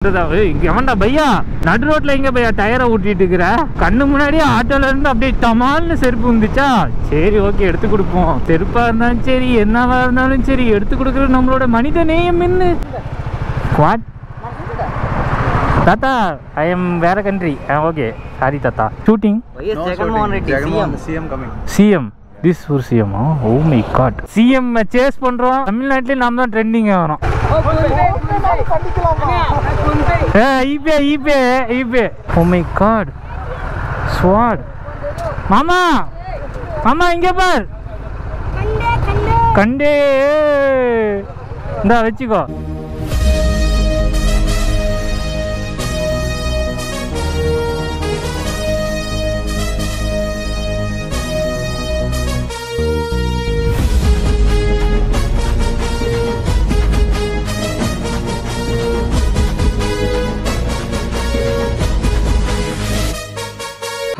எவன்டா பையா நடு ரோட்ல எங்க பையா டயரை ஊட்டிட்டு இருக்கிற? கண்ணு முன்னாடியே ஆட்டோல இருந்து அப்படியே டமால்னு செருப்பு வந்துச்சா? சரி ஓகே எடுத்து கொடுப்போம். செருப்பா இருந்தாலும் சரி என்னவா இருந்தாலும் சரி எடுத்து கொடுக்கறது நம்மளோட மனித நேயம். என்ன குவாட் தாத்தா? ஐ எம் வேற கண்ட்ரி. ஓகே சாரி தாத்தா. ஷூட்டிங் சிஎம் திஸ் ஒரு சிஎம்மா? Oh my god. CM chase பண்றோம். தமிழ்நாட்டிலே நாம தான் ட்ரெண்டிங் ஆகிறோம். Oh my god. Sword. மாமா மாமா இங்க பார். கண்டே இந்தா வச்சுக்கோ.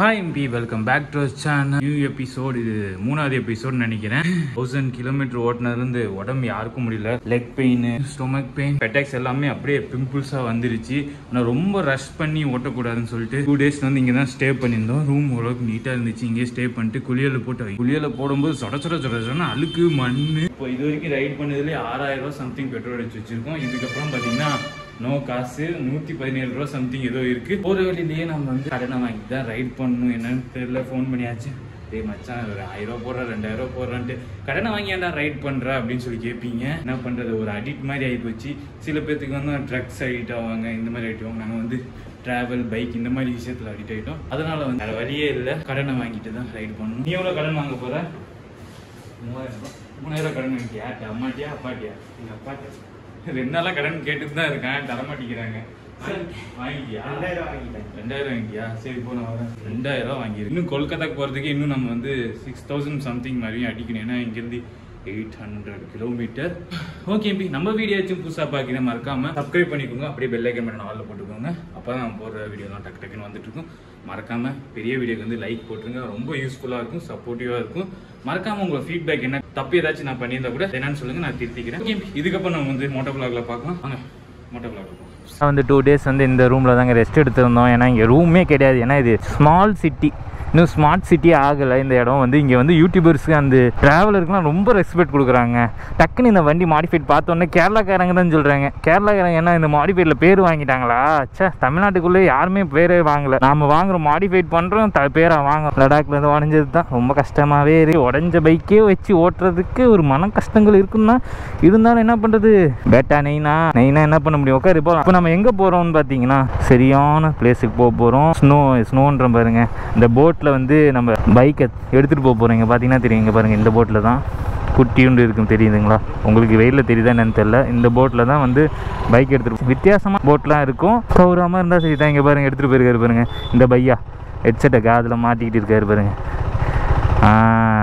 Hi MP, welcome back to our channel. New episode. இது மூணாவது எபிசோட் நினைக்கிறேன். 1000 கிலோமீட்டர் ஓட்டினதுலேருந்து உடம்பு யாருக்கும் முடியல. Leg pain, stomach pain, buttocks எல்லாமே அப்படியே பிம்பிள்ஸாக வந்துருச்சு. நான் ரொம்ப ரஷ் பண்ணி ஓட்டக்கூடாதுன்னு சொல்லிட்டு 2 days வந்து இங்கே தான் ஸ்டே பண்ணியிருந்தோம். ரூம் ஓரளவுக்கு நீட்டாக இருந்துச்சு. இங்கே ஸ்டே பண்ணிட்டு குளியலில் போட்டு குளியலில் போடும்போது சொட அழுக்கு மண். இப்போ இது வரைக்கும் ரைட் பண்ணதுலேயே 6000 ரூபா சம்திங் பெட்ரோல் அடிச்சு வச்சிருக்கோம். இதுக்கப்புறம் பார்த்தீங்கன்னா நோ காசு 117 ரூபா சம்திங் ஏதோ இருக்கு. போகிற வழியிலேயே நம்ம வந்து கடனை வாங்கி தான் ரைட் பண்ணணும். என்னன்னு தெரியல. ஃபோன் பண்ணியாச்சு. டே மச்சான் ஒரு 1000 ரூபா போடுறேன் 2000 ரூபா போடுறான்ட்டு கடனை வாங்கி ஏன்டா ரைட் பண்ணுற அப்படின்னு சொல்லி கேட்பீங்க. என்ன பண்ணுறது, ஒரு அடிக்ட் மாதிரி ஆகிப்போச்சு. சில பேர்த்துக்கு வந்து ட்ரக்ஸ் அடிக்ட் ஆவாங்க, இந்த மாதிரி அடிக்ட் ஆவாங்க. நாங்கள் வந்து ட்ராவல் பைக் இந்த மாதிரி விஷயத்தில் அடிக்ட் ஆகிட்டோம். அதனால வந்து வேறு வழியே இல்லை, கடனை வாங்கிட்டு தான் ரைட் பண்ணணும். நீ எவ்வளோ கடன் வாங்க போகிற? 3000 ரூபா. 3000 கடன் வாங்கிட்டியா? அம்மாட்டியா அப்பாட்டியா? எங்கள் அப்பாட்டியா? 2 நாளாக கடன் கேட்டுட்டு தான் இருக்கேன், தரமாட்டிக்கிறாங்க. வாங்கிட்டியா? 2000 வாங்கிட்டியா? சரி போ, நான் வரேன். 2000 ரூபா வாங்கிடு. இன்னும் கொல்கத்தாக்கு போகிறதுக்கு இன்னும் நம்ம வந்து 6000 சம்திங் மாதிரியும் அடிக்கணும். ஏன்னா இங்கேருந்து 800 கிலோமீட்டர். ஓகே எம்பி, நம்ம வீடியோச்சும் புதுசாக பார்க்குறேன் மறக்காமல் சப்ஸ்கிரைப் பண்ணிக்கோங்க. அப்படியே பெல் ஐக்கன் பட்டன் ஆல்ல போட்டுக்கோங்க. அப்போ தான் நம்ம போடுற வீடியோலாம் டக்கு டக்குன்னு வந்துட்டு இருக்கும். மறக்காமல் பெரிய வீடியோக்கு வந்து லைக் போட்டுருங்க. ரொம்ப யூஸ்ஃபுல்லாக இருக்கும், சப்போர்ட்டிவாக இருக்கும். மறக்காமல் உங்களோட ஃபீட்பேக் என்ன, தப்பு ஏதாச்சும் நான் பண்ணியிருந்தா கூட என்னன்னு சொல்லுங்கள், நான் திருத்திக்கிறேன். ஓகே, இதுக்கப்புறம் நம்ம வந்து மோட்டோ விளாகில் பார்க்கலாம். வாங்க மோட்டோ விளாகில் பார்க்கலாம். வந்து 2 days வந்து இந்த ரூமில் தாங்க ரெஸ்ட் எடுத்திருந்தோம். ஏன்னா இங்கே ரூமே கிடையாது. ஏன்னா இது ஸ்மால் சிட்டி, இன்னும் ஸ்மார்ட் சிட்டி ஆகலை இந்த இடம். வந்து இங்கே வந்து யூடியூபர்ஸுக்கு அந்த ட்ராவலருக்குலாம் ரொம்ப ரெஸ்பெக்ட் கொடுக்குறாங்க. டக்குன்னு இந்த வண்டி மாடிஃபைட் பார்த்தோன்னே கேரளாக்காரங்க தான் சொல்கிறாங்க. கேரளாக்காரங்க என்ன இந்த மாடிஃபைடில் பேர் வாங்கிட்டாங்களா? தமிழ்நாட்டுக்குள்ளே யாருமே பேரே வாங்கலை. நாம் வாங்குகிறோம், மாடிஃபைட் பண்ணுறோம், பேராக வாங்க. லடாக்லேருந்து உடஞ்சது தான் ரொம்ப கஷ்டமாகவே இருக்குது. உடஞ்ச பைக்கே வச்சு ஓட்டுறதுக்கு ஒரு மன கஷ்டங்கள் இருக்குன்னா இருந்தாலும் என்ன பண்ணுறது, பேட்டா நெய்னா என்ன பண்ண முடியும்? உட்காரு போகலாம். இப்போ நம்ம எங்கே போகிறோம்னு பார்த்தீங்கன்னா சரியான பிளேஸுக்கு போக போகிறோம். ஸ்னோன்ற பாருங்க. இந்த போட் வந்து நம்ம பைக்கை எடுத்துகிட்டு போக போகிறோம். இங்கே பார்த்தீங்கன்னா தெரியும், இங்கே பாருங்கள், இந்த போட்டில் தான் குட்டியுண்டு இருக்கும், தெரியுதுங்களா உங்களுக்கு? வெயிலில் தெரியுதா என்னன்னு தெரியல. இந்த போட்டில் தான் வந்து பைக் எடுத்துகிட்டு, வித்தியாசமாக போட்லாம் இருக்கும். கௌரவமாக இருந்தால் சரி தான். இங்கே பாருங்கள் எடுத்துகிட்டு போயிருக்காரு பாருங்கள் இந்த பையா. ஹெட்செட்டை காதில் மாட்டிக்கிட்டு இருக்காரு பாருங்கள்.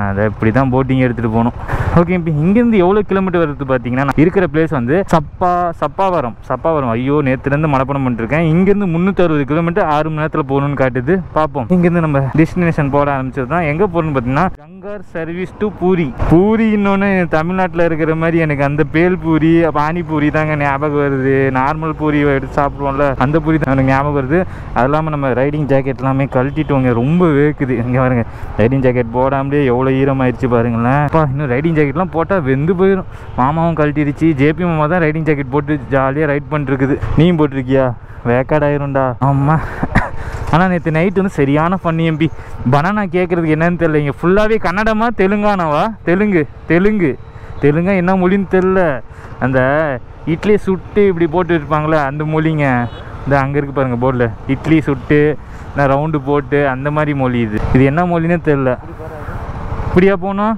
அதை இப்படி தான் போட்டிங் எடுத்துகிட்டு போகணும். ஓகே, இப்போ இங்கேருந்து எவ்வளோ கிலோமீட்டர் வருது பார்த்தீங்கன்னா, இருக்கிற பிளேஸ் வந்து சப்பாவரம். ஐயோ, நேற்றுலேருந்து மனப்பாடம் பண்ணிட்டுருக்கேன். இங்கேருந்து 360 கிலோமீட்டர் 6 மணி நேரத்தில் போகணும்னு காட்டுது. பார்ப்போம். இங்கேருந்து நம்ம டெஸ்டினேஷன் போட ஆரம்பிச்சது தான். எங்கே போகணும்னு பார்த்தீங்கன்னா கங்கார் சர்வீஸ் டு பூரி. இன்னொன்று தமிழ்நாட்டில் இருக்கிற மாதிரி எனக்கு அந்த பேல் பூரி, பானிபூரி தாங்க ஞாபகம் வருது. நார்மல் பூரி எடுத்து சாப்பிடுவோம்ல, அந்த பூரி தான் எனக்கு ஞாபகம் வருது. அது இல்லாமல் நம்ம ரைடிங் ஜாக்கெட் எல்லாமே கழட்டிட்டோங்க, ரொம்ப வேக்குது. இங்கே பாருங்க, ரைடிங் ஜாக்கெட் போடாமலே எவ்வளோ ஈரமாயிடுச்சு பாருங்களேன். அப்பா, இன்னும் ரைடிங் ஜாக்கெட்லாம் போட்டால் வெந்து போயிடும். மாமாவும் கழட்டிடுச்சு. ஜேபி மாமா தான் ரைடிங் ஜாக்கெட் போட்டு ஜாலியாக ரைட் பண்ணிருக்குது. நீயும் போட்டிருக்கியா? வேக்காடாயிரும்டா. ஆமாம். ஆனால் நேற்று நைட்டு வந்து சரியான ஃபன் எம்பி. பனானா கேட்குறதுக்கு என்னன்னு தெரியல. இங்கே ஃபுல்லாகவே கன்னடமா தெலுங்கானாவா? தெலுங்கா என்ன மொழின்னு தெரில. அந்த இட்லி சுட்டு இப்படி போட்டு இருப்பாங்களே அந்த மொழிங்க. இந்த அங்கே இருக்குது பாருங்கள் போர்டில், இட்லி சுட்டு நான் ரவுண்டு போட்டு அந்த மாதிரி மொழி. இது என்ன மொழின்னே தெரில. இப்படியா போனோம்?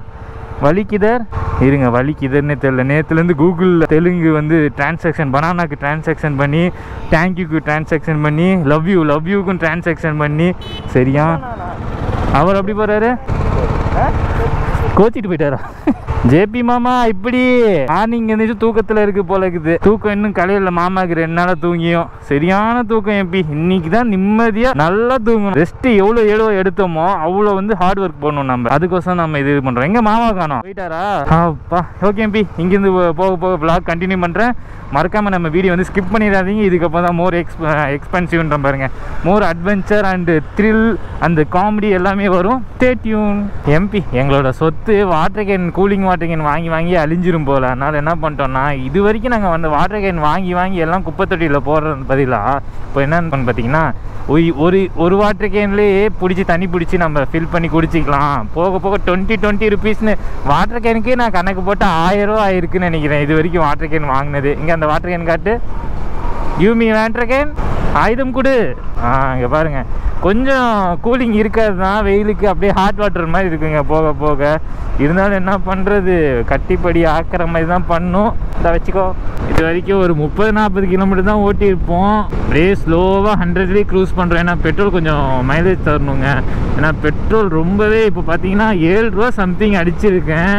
வலிக்குதர் இருங்க, வலிக்குதர்னே தெரில. நேற்றுலேருந்து கூகுளில் தெலுங்கு வந்து டிரான்சாக்ஷன், பனானாக்கு டிரான்சாக்ஷன் பண்ணி, தேங்க்யூக்கு டிரான்சாக்ஷன் பண்ணி, லவ் யூக்கும் டிரான்சாக்ஷன் பண்ணி சரியா. அவர் அப்படி போகிறாரு, கோச்சிட்டு போயிட்டாரா? ஜேபி மாமா இப்படி மார்னிங் இருந்துச்சு தூக்கத்தில் இருக்கு போல இருக்குது. தூக்கம் இன்னும் கலையில மாமாக்கு 2 நாளாக தூங்கியும் சரியான தூக்கம் எம்பி. இன்னைக்கு தான் நிம்மதியாக நல்லா தூங்கணும். ரெஸ்ட் எவ்வளோ எடுத்தோமோ அவ்வளோ வந்து ஹார்ட் ஒர்க் பண்ணணும் நம்ம. அதுக்கோசம் நம்ம இது பண்ணுறோம். எங்கே மாமா காணோம்? போயிட்டாரா? அப்பா. ஓகே எம்பி, இங்கேருந்து போக vlog கண்டினியூ பண்ணுறேன். மறக்காமல் நம்ம வீடியோ வந்து ஸ்கிப் பண்ணிடாதீங்க. இதுக்கப்புறம் தான் மோர் எக்ஸ்பென்சிவ்ன்ற பாருங்க, மோர் அட்வென்ச்சர் அண்டு த்ரில் அந்த காமெடி எல்லாமே வரும். Stay tune. எம்பி எங்களோட சொத்து water can, cooling water can வாங்கி வாங்கி அழிஞ்சிரும் போல். அதனால் என்ன பண்ணிட்டோம்னா, இது வரைக்கும் நாங்கள் வந்து வாட்டர் கேன் வாங்கி வாங்கி எல்லாம் குப்பை தொட்டியில் போடுறது பதிலாக இப்போ என்னன்னு பார்த்தீங்கன்னா, ஒரு வாட்டர் கேன்லேயே பிடிச்சி தண்ணி பிடிச்சி நம்ம ஃபில் பண்ணி குடிச்சிக்கலாம். போக போக 20 ருபீஸ்னு வாட்டர் கேனுக்கே நான் கணக்கு போட்டு 1000 ரூபா ஆயிருக்குன்னு நினைக்கிறேன் இது வரைக்கும் வாட்டர் கேன் வாங்கினது. இங்கே அந்த வாட்டர் கேன் காட்டு, கிவ் மீ வாட்டர் கேன், ஆயுதம் கொடு. இங்கே பாருங்கள், கொஞ்சம் கூலிங் இருக்காது தான், வெயிலுக்கு அப்படியே ஹாட் வாட்டர் மாதிரி இருக்குங்க போக போக. இருந்தாலும் என்ன பண்ணுறது, கட்டிப்படி ஆக்கிற மாதிரி தான் பண்ணும். இதை வச்சுக்கோ. இது வரைக்கும் ஒரு 30-40 கிலோமீட்டர் தான் ஓட்டியிருப்போம். அப்படியே ஸ்லோவாக 100லேயே க்ரூஸ் பண்ணுறோம். ஏன்னா பெட்ரோல் கொஞ்சம் மைலேஜ் தரணுங்க. ஏன்னா பெட்ரோல் ரொம்பவே இப்போ பார்த்தீங்கன்னா 7 ரூபா சம்திங் அடிச்சிருக்கேன்.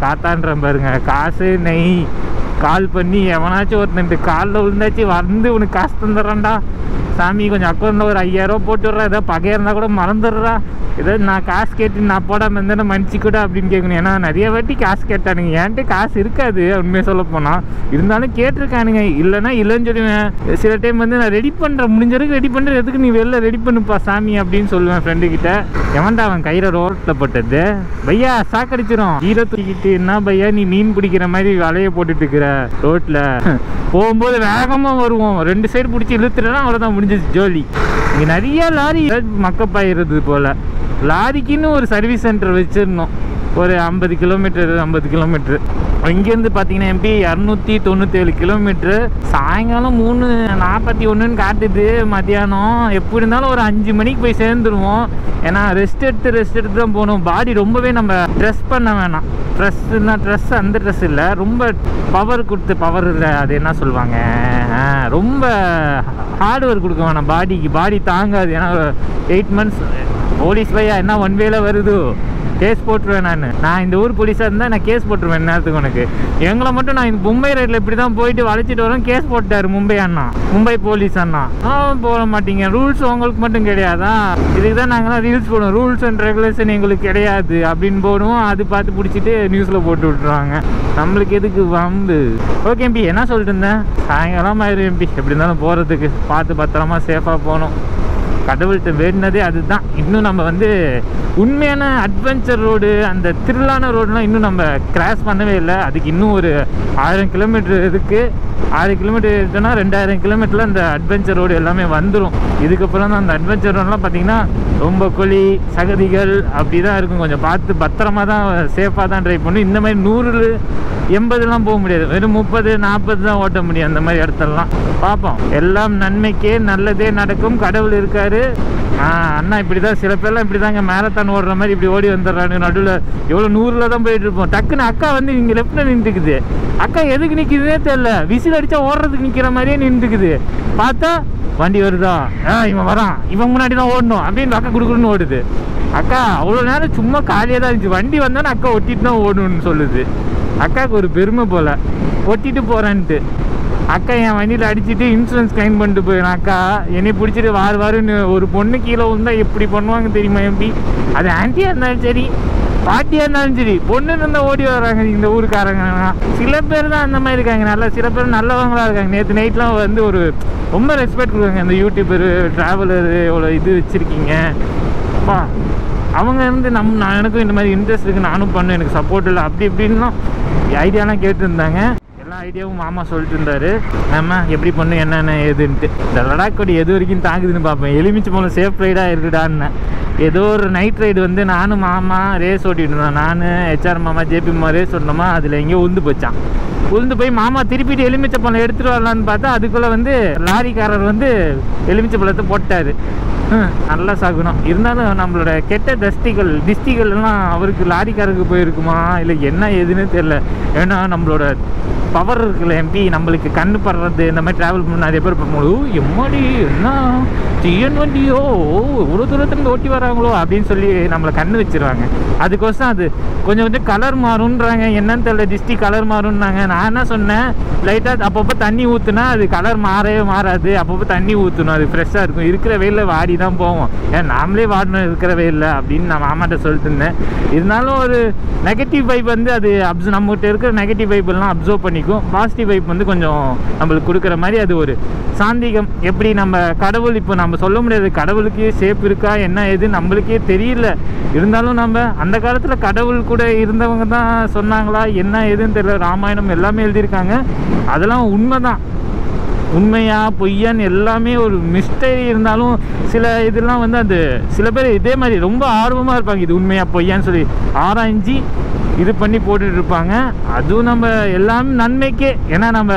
காத்தான்ற பாருங்க, காசு நெய் கால் பண்ணி எவனாச்சும் ஒருத்தன் காலில் விழுந்தாச்சு வந்து உனக்கு காசு தந்துடுறான்டா சாமி, கொஞ்சம் அக்கௌண்ட்டில் ஒரு 5000 ரூபா போட்டு விட்றா, ஏதோ பகையாக இருந்தால் கூட மறந்துடுறா, ஏதோ நான் காசு கேட்டு நான் போடாமல் இருந்தேன்னா மன்னிச்சு கூட அப்படின்னு கேட்கணும். ஏன்னா நிறைய வாட்டி காசு கேட்டானுங்க, என்கிட்ட காசு இருக்காது உண்மையாக சொல்ல போனால், இருந்தாலும் கேட்டிருக்கானுங்க. இல்லைன்னா இல்லைன்னு சொல்லுவேன். சில டைம் வந்து நான் ரெடி பண்ணுறேன், முடிஞ்ச வரைக்கும் ரெடி பண்ணுறது, எதுக்கு நீ வெளில ரெடி பண்ணுப்பா சாமி அப்படின்னு சொல்லுவேன் ஃப்ரெண்டுக்கிட்ட. எவன்டா அவன் கையில் ரோட்டில் போட்டது, பையா சாக்கடிச்சிடும் ஹீரோ தூக்கிட்டு, என்ன பையா நீ மீன் பிடிக்கிற மாதிரி வலையை போட்டுட்டு இருக்கிற ரோட்டில், போகும்போது வேகமாக வருவோம், 2 சைடு பிடிச்சி இழுத்துட்டா அவ்வளோதான் முடிஞ்சிச்சு ஜோலி. இங்கே நிறைய லாரி மக்கப்பா போல். லாரிக்குன்னு ஒரு சர்வீஸ் சென்டர் வச்சிருந்தோம், ஒரு 50 கிலோமீட்டர். இங்கேருந்து பார்த்தீங்கன்னா எம்பி 297 கிலோமீட்ரு. சாயங்காலம் 3:41 காட்டுது மத்தியானம். எப்படி இருந்தாலும் ஒரு 5 மணிக்கு போய் சேர்ந்துருவோம். ஏன்னா ரெஸ்ட் எடுத்து தான் போகணும். பாடி ரொம்பவே நம்ம ட்ரெஸ் பண்ண வேணாம். ட்ரெஸ் அந்த ட்ரெஸ் இல்லை, ரொம்ப பவர் கொடுத்து, பவர் இல்லை அது என்ன சொல்லுவாங்க, ரொம்ப ஹார்ட் ஒர்க் கொடுக்க வேணாம் பாடிக்கு. பாடி தாங்காது. ஏன்னா 8 மந்த்ஸ் போலீஸ் பையா என்ன 1 வேல வருது, கேஸ் போட்டுருவேன். நான் இந்த ஊர் போலீஸாக இருந்தால் நான் கேஸ் போட்டுருவேன் நேரத்துக்கு. உனக்கு எங்களை மட்டும் நான் இந்த மும்பை ரைடில் இப்படி தான் போயிட்டு வளைச்சிட்டு வரோம், கேஸ் போட்டார் மும்பை போலீஸ் அண்ணா. போட மாட்டீங்க, ரூல்ஸ் உங்களுக்கு மட்டும் கிடையாதா, இதுக்கு தான் நாங்களாம் ரீல்ஸ் போடுவோம், ரூல்ஸ் அண்ட் ரெகுலேஷன் எங்களுக்கு கிடையாது அப்படின்னு போடுவோம். அது பார்த்து பிடிச்சிட்டு நியூஸில் போட்டு விட்டுருவாங்க. நம்மளுக்கு எதுக்கு வம்பு. ஓகே எம்பி, என்ன சொல்லிட்டு இருந்தேன், சாயங்காலம் ஆயிரும் எம்பி. எப்படி இருந்தாலும் போகிறதுக்கு பார்த்து பத்திரமா சேஃபாக போகணும். கடவுள்கிட்ட வேண்டினதே அதுதான். இன்னும் நம்ம வந்து உண்மையான அட்வென்ச்சர் ரோடு, அந்த த்ரில்லான ரோடுலாம் இன்னும் நம்ம கிராஸ் பண்ணவே இல்லை. அதுக்கு இன்னும் ஒரு 1000 கிலோமீட்டர் இருக்குது. 6 கிலோமீட்டர் இருக்குன்னா 2000 கிலோமீட்டரில் அந்த அட்வென்ச்சர் ரோடு எல்லாமே வந்துடும். இதுக்கப்புறம் தான் அந்த அட்வென்ச்சர் ரோடெலாம் பார்த்திங்கன்னா ரொம்ப குழி சகதிகள் அப்படி தான் இருக்கும். கொஞ்சம் பார்த்து பத்திரமா தான் சேஃபாக தான் ட்ரைவ் பண்ணணும். இந்த மாதிரி 100-80 போக முடியாது, வெறும் 30-40 தான் ஓட்ட முடியும் அந்த மாதிரி இடத்துலலாம். பார்ப்போம், எல்லாம் நன்மைக்கே நல்லதே நடக்கும், கடவுள் இருக்காரு. அண்ணா இப்படி தான், சில பேர்லாம் இப்படி தாங்க மேரத்தான் ஓடுற மாதிரி இப்படி ஓடி வந்துடுறாங்க. நடுவில் எவ்வளோ 100ல் தான் போயிட்டு இருப்போம். டக்குன்னு அக்கா வந்து இங்கே லெஃப்ட்டில் நின்றுக்குது. அக்கா எதுக்கு நிற்கிதுன்னே தெரியல, விசில் அடித்தா ஓடுறதுக்கு நிற்கிற மாதிரியே நின்றுக்குது. பார்த்தா வண்டி வருதா, இவன் வரான், இவன் முன்னாடி தான் ஓடணும் அப்படின்னு அக்கா குடுக்குன்னு ஓடுது. அக்கா அவ்வளோ நேரம் சும்மா காலியாக தான் இருந்துச்சு, வண்டி வந்தானே அக்கா ஒட்டிட்டு தான் ஓடணும்னு சொல்லுது. அக்காவுக்கு ஒரு பெருமை போல், ஒட்டிட்டு போகிறேன்ட்டு. அக்கா என் வண்டியில் அடிச்சுட்டு இன்சூரன்ஸ் கிளைம் பண்ணிட்டு போயிடும். அக்கா என்னை பிடிச்சிட்டு வாருன்னு ஒரு பொண்ணு கீழே இருந்தால் எப்படி பண்ணுவாங்க தெரியுமா எம்பி. அது ஆன்ட்டியாக இருந்தாலும் சரி, பாட்டியாக இருந்தாலும் சரி, பொண்ணு இருந்தால் ஓடி வர்றாங்க இந்த ஊருக்காரங்க. சில பேர் தான் அந்த மாதிரி இருக்காங்க, நல்லா சில பேர் நல்லவங்களாக இருக்காங்க. நேற்று நைட்லாம் வந்து ஒரு ரொம்ப ரெஸ்பெக்ட் கொடுக்காங்க. இந்த யூடியூபரு, ட்ராவலரு இவ்வளோ இது வச்சுருக்கீங்க அப்பா, அவங்க வந்து எனக்கும் இந்த மாதிரி இன்ட்ரெஸ்ட் இருக்குது, நானும் பண்ணேன், எனக்கு சப்போர்ட் இல்லை அப்படி இப்படின்லாம் ஐடியாலாம் கேட்டுருந்தாங்க. எல்லா ஐடியாவும் மாமா சொல்லிட்டு இருந்தாரு, நம்ம எப்படி பண்ணு என்னென்ன ஏதுன்ட்டு. இந்த லடாக் கொடி எது வரைக்கும் தாங்குதுன்னு பார்ப்பேன். எலுமிச்சு போல சேஃப் ரைடாக இருக்குடான்னு. ஏதோ ஒரு நைட் ரைடு வந்து நானும் மாமா ரேஸ் ஓட்டிகிட்டு இருந்தோம். நான் HR மாமா JP மாமா ரேஸ் ஓட்டினோமா, அதில் எங்கேயோ உழுந்து போச்சான். உழுந்து போய் மாமா திருப்பிட்டு எலுமிச்சை பழம் எடுத்துகிட்டு வரலான்னு பார்த்தா அதுக்குள்ளே வந்து லாரிக்காரர் வந்து எலுமிச்சை பழத்தை போட்டார். நல்லா சாகணும். இருந்தாலும் நம்மளோட கெட்ட திஷ்டிகள் எல்லாம் அவருக்கு லாரிக்காரருக்கு போயிருக்குமா இல்லை என்ன ஏதுன்னு தெரியல. ஏன்னா நம்மளோட பவர் இருக்குல்ல எம்பி, நம்மளுக்கு கண்ணு படுறது இந்த மாதிரி ட்ராவல் பண்ண நிறைய பேர் பண்ணும்போது எம்மாடி என்ன டிஎன் வண்டியோ இவ்வளோ தூரத்துலேருந்து ஓட்டி வராங்களோ அப்படின்னு சொல்லி நம்மளை கண்ணு வச்சிருவாங்க. அதுக்கோசம் அது கொஞ்சம் கலர் மாறுன்றாங்க, என்னன்னு தெரியல, டிஸ்டி கலர் மாறுன்னாங்க. நான் என்ன சொன்னேன், லைட்டாக அப்பப்போ தண்ணி ஊற்றுனா அது கலர் மாறவே மாறாது, அப்பப்போ தண்ணி ஊற்றணும், அது ஃப்ரெஷ்ஷாக இருக்கும். இருக்கிற வெயிலில் வாடி தான் போவோம். ஏன் நாமளே வார்டன் இருக்கிறவே இல்லை அப்படின்னு நான் மாமாட்ட சொல்லிட்டு இருந்தேன். இருந்தாலும் ஒரு நெகட்டிவ் வைப் வந்து அது நம்மகிட்ட இருக்கிற நெகட்டிவ் வைப்பெல்லாம் அப்சர்வ் பண்ணிக்கும். பாசிட்டிவ் வைப் வந்து கொஞ்சம் நம்மளுக்கு கொடுக்குற மாதிரி அது ஒரு சாந்திகம். எப்படி நம்ம கடவுள் இப்போ நம்ம சொல்ல முடியாது கடவுளுக்கே ஷேப் இருக்கா என்ன ஏது நம்மளுக்கே தெரியல. இருந்தாலும் நம்ம அந்த காலத்தில் கடவுள் கூட இருந்தவங்க தான் சொன்னாங்களா என்ன ஏதுன்னு தெரியல. ராமாயணம் எல்லாமே எழுதியிருக்காங்க, அதெல்லாம் உண்மைதான். உண்மையா பொய்யான்னு எல்லாமே ஒரு மிஸ்டரி இருந்தாலும் சில இதெல்லாம் வந்து அது சில பேர் இதே மாதிரி ரொம்ப ஆர்வமாக இருப்பாங்க, இது உண்மையா பொய்யான்னு சொல்லி ஆராய்ஞ்சி இது பண்ணி போட்டுட்டு இருப்பாங்க. அதுவும் நம்ம எல்லாமே நன்மைக்கே. ஏன்னா நம்ம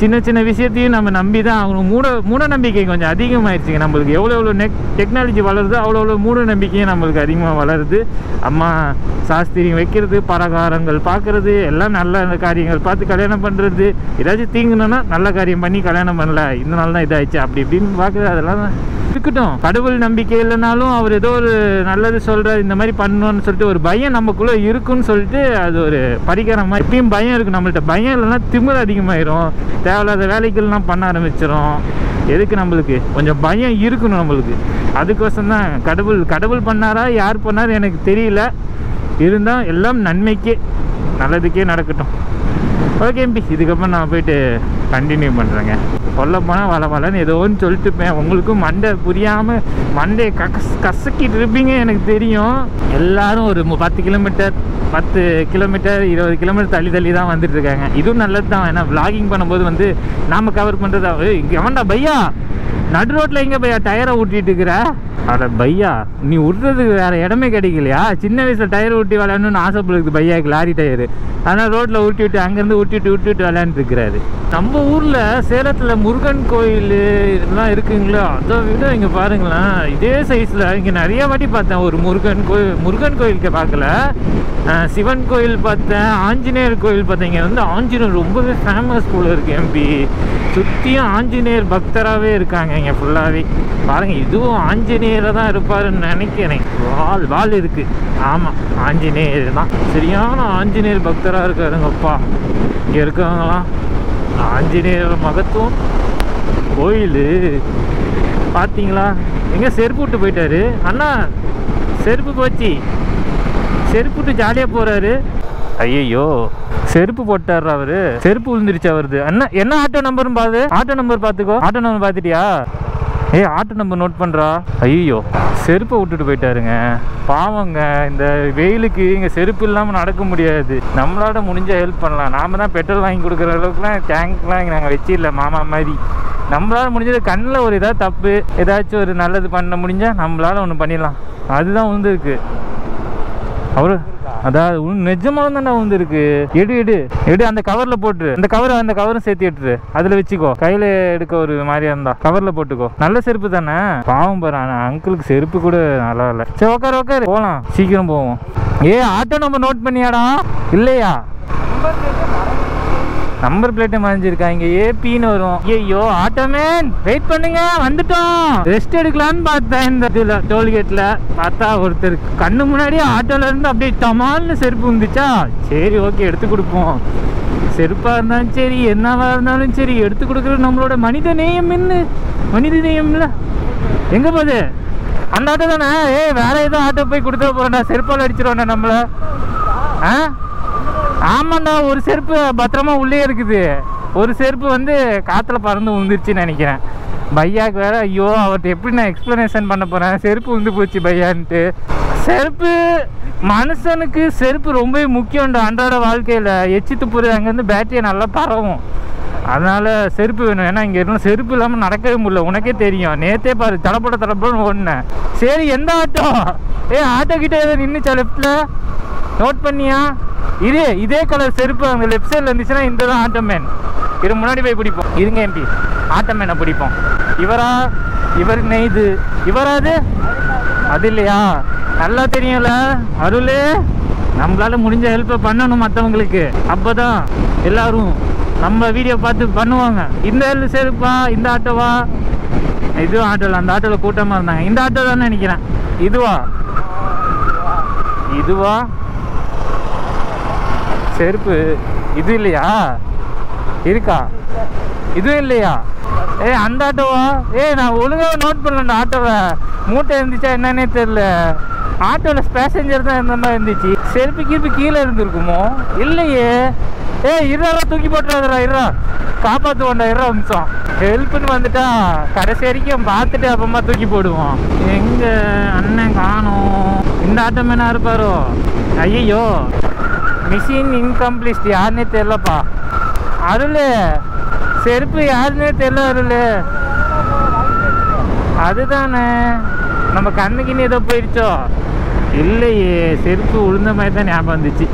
சின்ன சின்ன விஷயத்தையும் நம்ம நம்பி தான் ஆகணும். மூட நம்பிக்கை கொஞ்சம் அதிகமாகிடுச்சிங்க நம்மளுக்கு. எவ்வளோ டெக்னாலஜி வளருது அவ்வளோ மூட நம்பிக்கையும் நம்மளுக்கு அதிகமாக வளருது. அம்மா சாஸ்திரியம் வைக்கிறது, பலகாரங்கள் பார்க்குறது, எல்லாம் நல்ல காரியங்கள் பார்த்து கல்யாணம் பண்ணுறது. ஏதாச்சும் தீங்குனா நல்ல காரியம் பண்ணி கல்யாணம் பண்ணல, இந்த நாள் தான் இதாகிடுச்சு அப்படி இப்படின்னு பார்க்குறது. அதெல்லாம் இருக்கட்டும். கடவுள் நம்பிக்கை இல்லைனாலும் அவர் ஏதோ ஒரு நல்லது சொல்கிறார், இந்த மாதிரி பண்ணணும்னு சொல்லிட்டு ஒரு பயம் நமக்குள்ளே இருக்குன்னு சொல்லிட்டு அது ஒரு பரிகாரம் மாதிரி. எப்பயும் பயம் இருக்குது நம்மள்கிட்ட. பயம் இல்லைன்னா திமிரு அதிகமாயிரும், தேவையில்லாத வேலைகள்லாம் பண்ண ஆரம்பிச்சிடும். எதுக்கு நம்மளுக்கு கொஞ்சம் பயம் இருக்கணும் நம்மளுக்கு. அதுக்கோசம் தான் கடவுள் பண்ணாரா யார் பண்ணார் எனக்கு தெரியல. இருந்தால் எல்லாம் நன்மைக்கே நல்லதுக்கே நடக்கட்டும். ஓகே எம்பி, இதுக்கப்புறம் நான் போயிட்டு கண்டினியூ பண்ணுறேங்க. சொல்ல போனால் வளன்னு ஏதோ ஒன்று சொல்லிட்டுப்பேன். உங்களுக்கும் மண்டை புரியாமல் மண்டையை கசக்கிட்டு இருப்பீங்க எனக்கு தெரியும். எல்லோரும் ஒரு 10 கிலோமீட்டர் 20 கிலோமீட்டர் தள்ளி தான் வந்துட்டு இருக்காங்க. இதுவும் நல்லது தான். ஏன்னா விளாகிங் பண்ணும்போது வந்து நாம் கவர் பண்ணுறதா. இங்கே வேண்டா பையா, நடு ரோட்டில் எங்கே பையா டயரை ஊட்டிட்டு இருக்கிற? அட பையா, நீ விட்றதுக்கு வேறு இடமே கிடைக்கலையா? சின்ன வயசில் டயர் ஊட்டி விளையாடணும்னு ஆசைப்படுது பையாக்கு, லாரி டயரு. ஆனால் ரோட்டில் ஊட்டி விட்டு அங்கேருந்து விட்டுட்டு விளையாண்டுருக்கிறாரு. நம்ம ஊரில் சேலத்தில் முருகன் கோயில் இதெல்லாம் இருக்குங்களா, அதை விட இங்கே பாருங்களேன் இதே சைஸில் இங்கே நிறைய வாட்டி பார்த்தேன். ஒரு முருகன் கோயிலுக்கு பார்க்கல, சிவன் கோயில் பார்த்தேன், ஆஞ்சநேயர் கோயில் பார்த்தேன். இங்கே வந்து ஆஞ்சநேயர் ரொம்பவே ஃபேமஸ் போல இருக்குது எம்பி. சுற்றியும் ஆஞ்சநேயர் பக்தராகவே இருக்காங்க இங்கே ஃபுல்லாகவே. பாருங்கள், இதுவும் ஆஞ்சநேயரை தான் இருப்பாருன்னு நினைக்கிறேன். வால் இருக்குது. ஆமாம், ஆஞ்சநேயர் தான். சரியான ஆஞ்சநேயர் பக்தராக இருக்காருங்கப்பா. இங்கே இருக்கவங்களாம் ஆஞ்சநேயர் மகத்துவம். கோயில் பார்த்தீங்களா? எங்கே செருப்பு விட்டு போயிட்டாரு அண்ணா. செருப்பு போச்சு, செருப்பு விட்டு ஜாலியாக போகிறாரு. ஐயோ, செருப்பு போட்டார் அவரு. செருப்பு விழுந்துருச்சு அவருது. அண்ணா என்ன ஆட்டோ நம்பர்னு பாரு. ஆட்டோ நம்பர் பார்த்துக்கோ. ஆட்டோ நம்பர் பார்த்துட்டியா? ஆட்டோ நம்பர் நோட் பண்ணுறா. ஐயோ, செருப்பை விட்டுட்டு போயிட்டாருங்க. பாவங்க, இந்த வெயிலுக்கு இங்கே செருப்பு இல்லாமல் நடக்க முடியாது. நம்மளால முடிஞ்ச ஹெல்ப் பண்ணலாம். நாம தான் பெட்ரோல் வாங்கி கொடுக்குற அளவுக்குலாம் டேங்க்லாம் இங்கே நாங்கள் வச்சிடல மாமா மாதிரி. நம்மளால் முடிஞ்சது கண்ணில் ஒரு ஏதாவது தப்பு ஏதாச்சும் ஒரு நல்லது பண்ண முடிஞ்சால் நம்மளால் ஒன்று பண்ணிடலாம். அதுதான் வந்துருக்கு அவரு. அதாவது நிஜமாக தானே வந்துருக்கு. எடு அந்த கவரில் போட்டுரு. அந்த கவரும் சேர்த்து எடுத்துரு. அதில் வச்சுக்கோ. கையில் எடுக்க ஒரு மாதிரியா இருந்தா கவரில் போட்டுக்கோ. நல்ல செருப்பு தானே. பாவம் பாரு, அங்கிளுக்கு செருப்பு கூட நல்லா இல்லை. சரி உட்காரு போகலாம், சீக்கிரம் போவோம். ஆட்டோ நம்பர் நோட் பண்ணியாடா? இல்லையா? நம்பர் பிளேட்டை மறைஞ்சிருக்காங்க. ஏபின்னு வரும். ஐயோ ஆட்டோமேன், வெயிட் பண்ணுங்க, வந்துட்டோம். ரெஸ்ட் எடுக்கலான்னு பார்த்தேன் இந்த இதில் டோல்கேட்டில். பார்த்தா ஒருத்தர் கண்ணு முன்னாடியே ஆட்டோல இருந்து அப்படியே டமால்னு செருப்பு வந்துச்சா. சரி ஓகே, எடுத்து கொடுப்போம். செருப்பாக இருந்தாலும் சரி என்னவா இருந்தாலும் சரி எடுத்து கொடுக்குறது நம்மளோட மனித நேயம். என்ன மனித நேயம் இல்லை? எங்கே போகுது அந்த ஆட்டோ தானே? வேற ஏதோ ஆட்டோ போய் கொடுத்துட போகிறோம்டா. செருப்பால் அடிச்சிருவோண்ணா நம்மள. ஆமாண்டா, ஒரு செருப்பு பத்திரமா உள்ளே இருக்குது. ஒரு செருப்பு வந்து காற்றுல பறந்து விழுந்துருச்சுன்னு நினைக்கிறேன். பையாவுக்கு வேற ஐயோ, அவர்கிட்ட எப்படி நான் எக்ஸ்ப்ளனேஷன் பண்ண போகிறேன்? செருப்பு விழுந்து போச்சு பையான்ட்டு. செருப்பு மனுஷனுக்கு செருப்பு ரொம்பவே முக்கியம்டா அன்றாட வாழ்க்கையில். எச்சி துப்புறது அங்கேருந்து பேட்டரியை நல்லா பரவும். அதனால் செருப்பு வேணும். ஏன்னா இங்கே இருந்தால் செருப்பு இல்லாமல் நடக்கவே முடியல. உனக்கே தெரியும், நேற்றே பாரு தடப்படன்னு ஓடினேன். சரி எந்த ஆட்டோ? ஆட்டோ கிட்டே ஏதோ நின்றுச்சா லெஃப்டில்? நோட் பண்ணியா? இதே கலர் செருப்பு அங்கே லெஃப்ட் சைடில் இருந்துச்சுன்னா இந்த தான் ஆட்டோமேன். இது முன்னாடி போய் பிடிப்போம். இருங்க எம்பி, ஆட்டோமேனை பிடிப்போம். இவர் நெய்து இவராது அது இல்லையா? நல்லா தெரியும்ல அருள். நம்மளால முடிஞ்ச ஹெல்ப்பை பண்ணணும் மற்றவங்களுக்கு. அப்போ தான் எல்லாரும் நம்ம வீடியோ பார்த்து பண்ணுவாங்க. இந்த செருப்பா, இந்த ஆட்டோவா? இதுவும் ஆட்டோவில், அந்த ஆட்டோவில் கூட்டமாக இருந்தாங்க. இந்த ஆட்டோ தான் நினைக்கிறேன். இதுவா செருப்பு? இது இல்லையா? இருக்கா? இதுவும் இல்லையா? அந்த ஆட்டோவா? நான் ஒழுங்காக நோட் பண்ணல அந்த ஆட்டோவை. மூட்டை இருந்துச்சா என்னன்னே தெரில. ஆட்டோவில் பேசஞ்சர் தான் இருந்த மாதிரி இருந்துச்சு. செருப்பு கீழே இருந்துருக்குமோ? இல்லையே. இருறாலாம் தூக்கி போட்டுறாதுரா, இருறா காப்பாற்றுவோண்டா, இருறா நிமிஷம். ஹெல்ப்புன்னு வந்துட்டா கடைசி வரைக்கும் பார்த்துட்டு அப்புறமா தூக்கி போடுவோம். எங்கே அண்ணன் காணும். இந்த ஆட்டோமேனா இருப்பாரோ? ஐயோ, மிஷின் இன்கம்ப்ளீட். யாருன்னே தெரிலப்பா. அருள் செருப்பு யாருன்னே தெரியல அருள். அதுதானே நம்ம கண்ணுக்குன்னு ஏதோ போயிடுச்சோ? இல்லையே, செருப்பு உளுந்த மாதிரி தான் ஞாபகம் வந்துச்சு.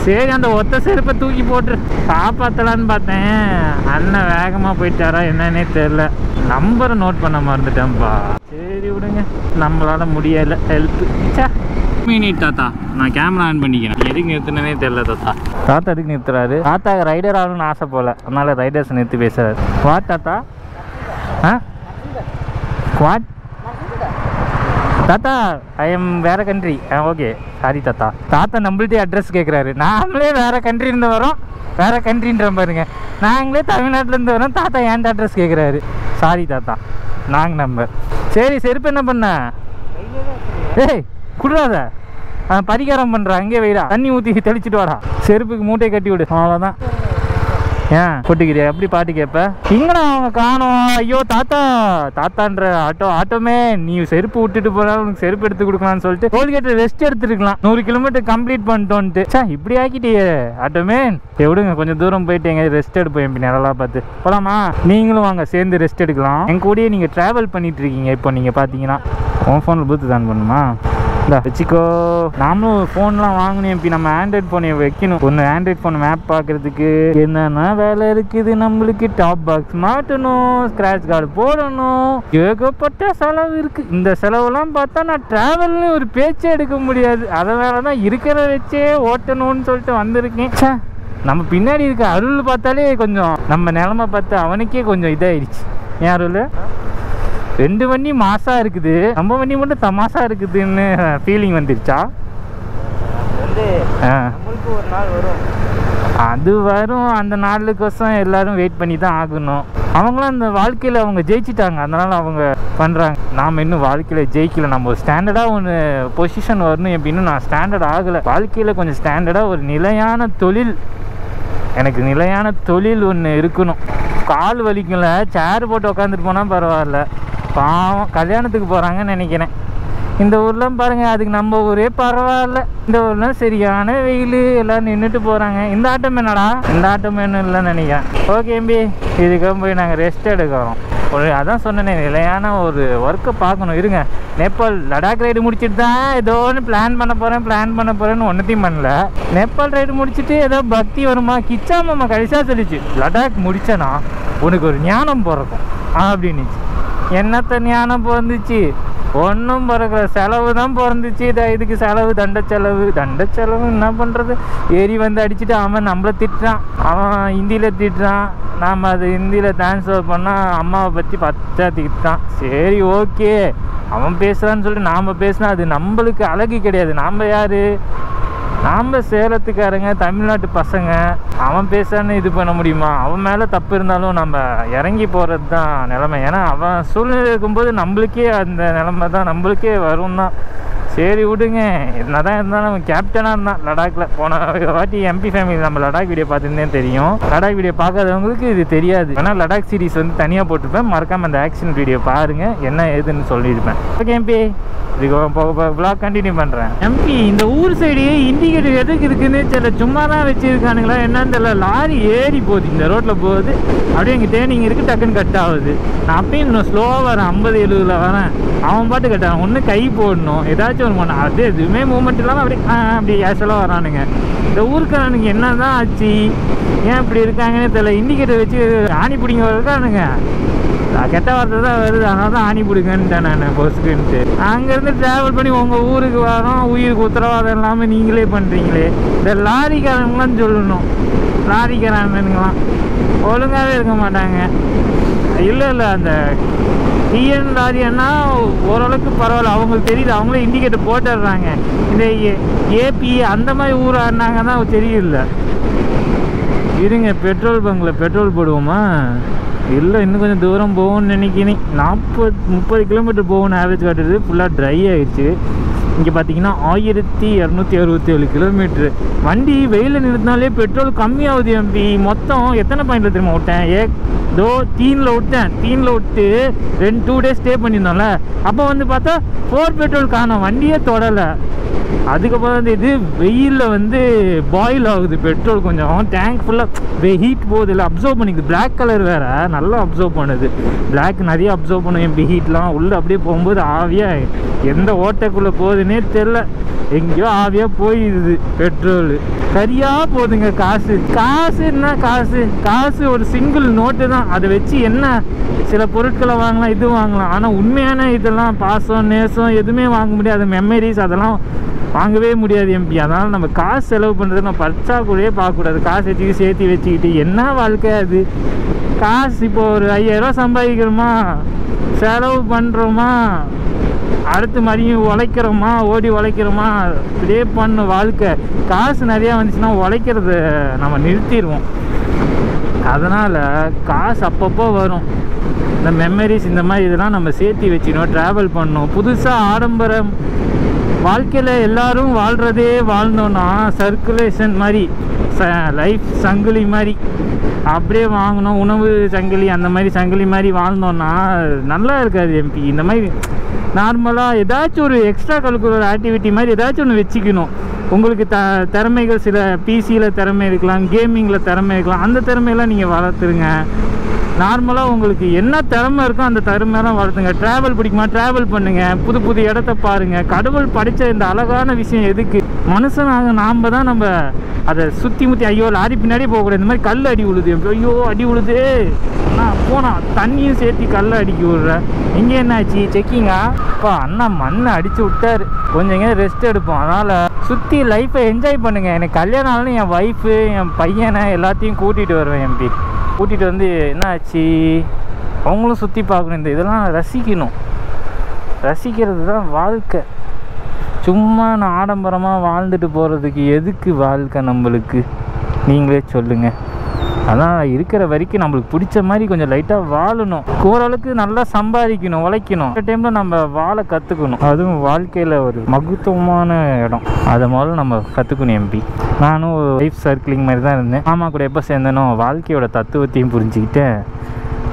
சரி, அந்த ஒத்த செருப்பை தூக்கி போட்டு காப்பாற்றலான்னு பார்த்தேன். அண்ணன் வேகமாக போயிட்டாரா என்னன்னே தெரில. நம்பரை நோட் பண்ண மறந்துட்டேன்ப்பா. சரி விடுங்க, நம்மளால முடியலை ஹெல்ப்பு. மினிட் தாத்தா, நான் கேமரா ஆன் பண்ணிக்கிறேன். எதுக்கு நிறுத்தினே தெரில தாத்தா. தாத்தா எதுக்கு நிறுத்துறாரு? தாத்தா ரைடர் ஆகணும்னு ஆசை போல், அதனால் ரைடர்ஸ் நிறுத்தி பேசுறாரு. வாட் தாத்தா? வாட் தாத்தா? ஐ எம் வேறு கண்ட்ரி. ஓகே, சாரி தாத்தா. தாத்தா நம்மள்ட்டே அட்ரஸ் கேட்குறாரு. நாமளே வேறு கண்ட்ரிலேருந்து வரோம், வேறு கண்ட்ரின்ற பாருங்க. நாங்களே தமிழ்நாட்டிலேருந்து வரோம், தாத்தா ஏன்ட்ட அட்ரஸ் கேட்குறாரு. சாரி தாத்தா, நாங்கள் நம்பர். சரி, செருப்பு என்ன பண்ண? குடுறாத, பரிகாரம் பண்ணுறா. அங்கே வைடா, தண்ணி ஊற்றி தெளிச்சுட்டு வாடா. செருப்புக்கு மூட்டையை கட்டி விடு, அவ்வளோதான். ஏன் கொட்டிக்கிறியா? எப்படி பாட்டு கேட்ப? இங்கடா அவங்க காணோம். ஐயோ தாத்தா, தாத்தான்ற ஆட்டோமே நீ செருப்பு விட்டுட்டு போனாலும் உனக்கு செருப்பு எடுத்து கொடுக்கலான்னு சொல்லிட்டு டோல்கேட்டில் ரெஸ்ட் எடுத்துருக்கலாம். 100 கிலோமீட்டர் கம்ப்ளீட் பண்ணிட்டோன்ட்டு. இப்படி ஆக்கிட்டியே ஆட்டோமே. விடுங்க, கொஞ்சம் தூரம் போயிட்டு எங்க ரெஸ்ட் எடுப்போம். எப்படி நிழலா பார்த்து போலாமா? நீங்களும் வாங்க, சேர்ந்து ரெஸ்ட் எடுக்கலாம். என் கூடயே நீங்க டிராவல் பண்ணிட்டு இருக்கீங்க. இப்போ நீங்க பாத்தீங்கன்னா உன் ஃபோனில் ப்ளூடூத் ஆன் பண்ணுமா? இந்த வச்சுக்கோ. நாமளும் ஃபோன்லாம் வாங்கணும் எம்பி. நம்ம ஆண்ட்ராய்ட் ஃபோனை வைக்கணும். ஒன்று ஆண்ட்ராய்ட் ஃபோன் மேப் பார்க்குறதுக்கு என்னென்ன வேலை இருக்குது நம்மளுக்கு. டாப் பாக்ஸ் மாட்டணும், ஸ்க்ராட்ச் கார்டு போடணும், ஏகப்பட்ட செலவு இருக்குது. இந்த செலவுலாம் பார்த்தா நான் ட்ராவல்னு ஒரு பேச்சே எடுக்க முடியாது. அதனால தான் இருக்கிற வச்சே ஓட்டணும்னு சொல்லிட்டு வந்திருக்கேன். நம்ம பின்னாடி இருக்க அருள் பார்த்தாலே கொஞ்சம் நம்ம நிலமை பார்த்து அவனுக்கே கொஞ்சம் இதாகிடுச்சு. ஏன் அருள்? 2 வண்டி மாசா இருக்குது, நம்ம வண்டி மட்டும் தமாசா இருக்குதுன்னு ஃபீலிங் வந்துருச்சா? ஒரு நாள் வரும், அது வரும். அந்த நாளுக்கோசம் எல்லாரும் வெயிட் பண்ணி தான் ஆகணும். அவங்களாம் அந்த வாழ்க்கையில் அவங்க ஜெயிச்சிட்டாங்க, அதனால் அவங்க பண்ணுறாங்க. நாம் இன்னும் வாழ்க்கையில் ஜெயிக்கல. நம்ம ஒரு ஸ்டாண்டர்டாக ஒன்று பொசிஷன் வரணும். எப்படின்னு நான் ஸ்டாண்டர்ட் ஆகலை. வாழ்க்கையில் கொஞ்சம் ஸ்டாண்டர்டாக ஒரு நிலையான தொழில், எனக்கு நிலையான தொழில் ஒன்று இருக்கணும். கால் வலிக்கல, சேர் போட்டு உட்காந்துட்டு போனால் பரவாயில்ல. பாவம் கல்யாணத்துக்கு போகிறாங்கன்னு நினைக்கிறேன். இந்த ஊர்லாம் பாருங்கள், அதுக்கு நம்ம ஊரே பரவாயில்ல. இந்த ஊர்லாம் சரியான வெயில், எல்லோரும் நின்றுட்டு போகிறாங்க. இந்த ஆட்டம் என்னடா? இந்த ஆட்டம் என்ன இல்லைன்னு நினைக்கிறேன். ஓகே எம்பி, இதுக்காக போய் நாங்கள் ரெஸ்ட் எடுக்கிறோம். அதான் சொன்னேன், நிலையான ஒரு ஒர்க்கை பார்க்கணும். இருங்க, நேபாள் லடாக் ரைடு முடிச்சுட்டு தான் ஏதோ ஒன்று பிளான் பண்ண போகிறேன்னு ஒன்றுத்தையும் பண்ணல. நேபாள் ரைடு முடிச்சுட்டு ஏதோ பக்தி வருமா? கிச்சா மாமா கடைசியாக சொல்லிச்சு, லடாக் முடிச்சேன்னா உனக்கு ஒரு ஞானம் பிறக்கும் அப்படின்னுச்சு. என்னத்த ஞானம் பிறந்துச்சு? ஒன்றும் பிறக்கல, செலவு தான் பிறந்துச்சு. இதுக்கு செலவு, தண்ட செலவு என்ன பண்ணுறது? ஏறி வந்து அடிச்சுட்டு அவன் நம்மளை திட்டுறான், அவன் ஹிந்தியில் திட்டுறான். நாம் அது ஹிந்தியில் ட்ரான்ஸ்ஃபர் பண்ணால் அம்மாவை பற்றி பச்சா திட்டான். சரி ஓகே, அவன் பேசுகிறான்னு சொல்லிட்டு நாம் பேசினா அது நம்மளுக்கு அழகு கிடையாது. நாம் யார்? நாம் சேலத்துக்காரங்க, தமிழ்நாட்டு பசங்க. அவன் பேசான்னு இது பண்ண முடியுமா? அவன் மேலே தப்பு இருந்தாலும் நம்ம இறங்கி போகிறது தான் நிலைமை. ஏன்னா அவன் சூழ்நிலை இருக்கும்போது நம்மளுக்கே அந்த நிலைமை தான் நம்மளுக்கே வரும் தான். சரி விடுங்க, என்ன தான் இருந்தாலும் அவன் கேப்டனாக இருந்தான் லடாக்கில். போன வாட்டி எம்பி ஃபேமிலி நம்ம லடாக் வீடியோ பார்த்துருந்தேன் தெரியும். லடாக் வீடியோ பார்க்காதவங்களுக்கு இது தெரியாது. ஆனால் லடாக் சீரிஸ் வந்து தனியாக போட்டிருப்பேன், மறக்காமல் அந்த ஆக்ஷன் வீடியோ பாருங்கள், என்ன ஏதுன்னு சொல்லியிருப்பேன். ஓகே எம்பி, இதுக்கு வ்ளாக் கண்டினியூ பண்ணுறேன். எம்பி, இந்த ஊர் சைடு இண்டிகேட்டர் எதுக்கு இருக்குன்னு தெரியல, சும்மா தான் வச்சுருக்கானுங்களா என்னன்னு தெரியல. லாரி ஏறி போகுது, இந்த ரோட்டில் போகுது, அப்படியே எங்கள் டேர்னிங் இருக்குது, டக்குன்னு கட் ஆகுது. நான் அப்பயும் இன்னும் ஸ்லோவாக வரேன், 50-70 வரேன். அவன் பாட்டு கட்டான், ஒன்று கை போடணும், ஏதாச்சும் ஒரு பண்ண. அது எதுவுமே மூமெண்ட் இல்லாமல் அப்படி ஏசலாக வரானுங்க. இந்த ஊருக்காரனுக்கு என்ன தான் ஆச்சு, ஏன் இப்படி இருக்காங்கன்னே தெரியல. இண்டிகேட்டர் வச்சு ஆணி பிடிங்க இருக்கானுங்க. கெட்ட வார்த்தை தான் வருது, அதனால தான் ஆணி பிடிங்கன்ட்டேன் நான் பஸ்ஸுக்குன்ட்டு. அங்கேருந்து ட்ராவல் பண்ணி உங்கள் ஊருக்கு வரோம், உயிருக்கு உத்தரவாதம் இல்லாமல் நீங்களே பண்ணுறீங்களே. இந்த லாரிக்காரங்களாம் சொல்லணும், லாரிக்காரங்களாம் ஒழுங்காகவே இருக்க மாட்டாங்க. இல்லை அந்த டிஎன் லாரின்னா ஓரளவுக்கு பரவாயில்ல, அவங்களுக்கு தெரியுது, அவங்களே இண்டிகேட்டர் போட்டுடுறாங்க. இந்த ஏபி அந்த மாதிரி ஊராக இருந்தாங்க தான் தெரியல. இருங்க, பெட்ரோல் பங்கில் பெட்ரோல் போடுவோமா? இல்லை, இன்னும் கொஞ்சம் தூரம் போகும்னு நினைக்கிறேன். 30 கிலோமீட்டர் போகணும்னு ஆவரேஜ் காட்டுறது. ஃபுல்லாக ட்ரை ஆகிடுச்சு. இங்கே பார்த்தீங்கன்னா 1267 கிலோமீட்ரு. வண்டி வெயிலில் நிறுத்தினாலே பெட்ரோல் கம்மியாகுது எம்பி. மொத்தம் எத்தனை பாயிண்டில் தெரியுமா விட்டேன்? தீனில் விட்டு 2 டேஸ் ஸ்டே பண்ணியிருந்தோம்ல, அப்போ வந்து பார்த்தா 4 பெட்ரோல் காணோம், வண்டியே தொடலை. அதுக்கப்புறம் வந்து இது வெயிலில் பாயில் ஆகுது பெட்ரோல். கொஞ்சம் டேங்க் ஃபுல்லாக ஹீட் போகுது, இல்லை அப்சர்வ் பண்ணிக்குது. பிளாக் கலர் வேறு நல்லா அப்சர்வ் பண்ணுது. பிளாக் நிறைய அப்சர்வ் பண்ணும் எம்பி. ஹீட்லாம் உள்ளே அப்படியே போகும்போது ஆவியாக எந்த ஓட்டைக்குள்ளே போகுதுன்னே தெரில, எங்கேயோ ஆவியாக போயிடுது பெட்ரோலு. சரியாக போகுதுங்க. காசுன்னா காசு ஒரு சிங்கிள் நோட்டு தான். அதை வச்சு என்ன சில பொருட்களை வாங்கலாம், இது வாங்கலாம். ஆனால் உண்மையான இதெல்லாம் பாசம் நேசம் எதுவுமே வாங்க முடியாது. மெமரிஸ் அதெல்லாம் வாங்கவே முடியாது எம்பி. அதனால் நம்ம காசு செலவு பண்ணுறது நம்ம பற்றாக்குறையே பார்க்கக்கூடாது. காசு சேர்த்து வச்சுக்கிட்டு என்ன வாழ்க்கை அது? காசு இப்போ ஒரு 5000 சம்பாதிக்கிறோமா, செலவு பண்ணுறோமா, அடுத்து மறுபடியும் உழைக்கிறோமா, ஓடி உழைக்கிறோமா, இப்படியே பண்ண வாழ்க்கை. காசு நிறையா வந்துச்சுன்னா உழைக்கிறத நம்ம நிறுத்திடுவோம். அதனால் காசு அப்பப்போ வரும். இந்த மெமரிஸ் இந்த மாதிரி இதெல்லாம் நம்ம சேர்த்து வச்சுக்கணும். ட்ராவல் பண்ணணும். புதுசாக ஆடம்பரம் வாழ்க்கையில் எல்லோரும் வாழ்கிறதே வாழ்ந்தோன்னா சர்க்குலேஷன் மாதிரி, லைஃப் சங்கிலி மாதிரி அப்படியே வாங்கணும். உணவு சங்கிலி அந்த மாதிரி சங்கிலி மாதிரி வாழ்ந்தோன்னா நல்லா இருக்காது எம்பி. இந்த மாதிரி நார்மலாக ஏதாச்சும் ஒரு எக்ஸ்ட்ரா கரிக்குலர் ஆக்டிவிட்டி மாதிரி ஏதாச்சும் ஒன்று வச்சுக்கணும். உங்களுக்கு திறமைகள் சில பிசியில் திறமை இருக்கலாம், கேமிங்கில் திறமை இருக்கலாம். அந்த திறமையெல்லாம் நீங்கள் வளர்த்துருங்க. நார்மலாக உங்களுக்கு என்ன திறமை இருக்கோ அந்த திறமையெல்லாம் வளர்த்துங்க. ட்ராவல் பிடிக்குமா, ட்ராவல் பண்ணுங்கள். புது இடத்த பாருங்கள். கடவுள் படித்த இந்த அழகான விஷயம் எதுக்கு? மனுஷனாக நாம் தான் நம்ம அதை சுற்றி முற்றி ஐயோ லாரி பின்னாடியே போகக்கூடாது. இந்த மாதிரி கல் அடி விழுது, ஐயோ அடி விழுது போனால் தண்ணியும் சேர்த்து கல்லை அடிக்க விட்றேன். இங்கே என்னாச்சு செக்கிங்கா? அப்பா அண்ணா மண்ணை அடித்து விட்டார். கொஞ்சம் எங்கே ரெஸ்ட் எடுப்போம். அதனால் சுற்றி லைஃப்பை என்ஜாய் பண்ணுங்கள். எனக்கு கல்யாணம் ஆனாலும் என் ஒய்ஃபு என் பையனை எல்லாத்தையும் கூட்டிகிட்டு வருவேன் எம்பி. கூட்டிகிட்டு வந்து என்ன ஆச்சு அவங்களும் சுற்றி பார்க்கணும். இதெல்லாம் ரசிக்கணும். ரசிக்கிறது தான் வாழ்க்கை. சும்மா நான் ஆடம்பரமாக வாழ்ந்துட்டு போகிறதுக்கு எதுக்கு வாழ்க்கை நம்மளுக்கு? நீங்களே சொல்லுங்கள். அதான் இருக்கிற வரைக்கும் நம்மளுக்கு பிடிச்ச மாதிரி கொஞ்சம் லைட்டாக வாழணும். ஓரளவுக்கு நல்லா சம்பாதிக்கணும், உழைக்கணும். அந்த டைமில் நம்ம வாழ கற்றுக்கணும். அதுவும் வாழ்க்கையில் ஒரு மகத்துவமான இடம். அதை முதல்ல நம்ம கற்றுக்கணும் எம்பி. நானும் லைஃப் சர்க்கிளிங் மாதிரி தான் இருந்தேன். மாமா கூட எப்போ சேர்ந்தேனோ வாழ்க்கையோட தத்துவத்தையும் புரிஞ்சுக்கிட்டேன்.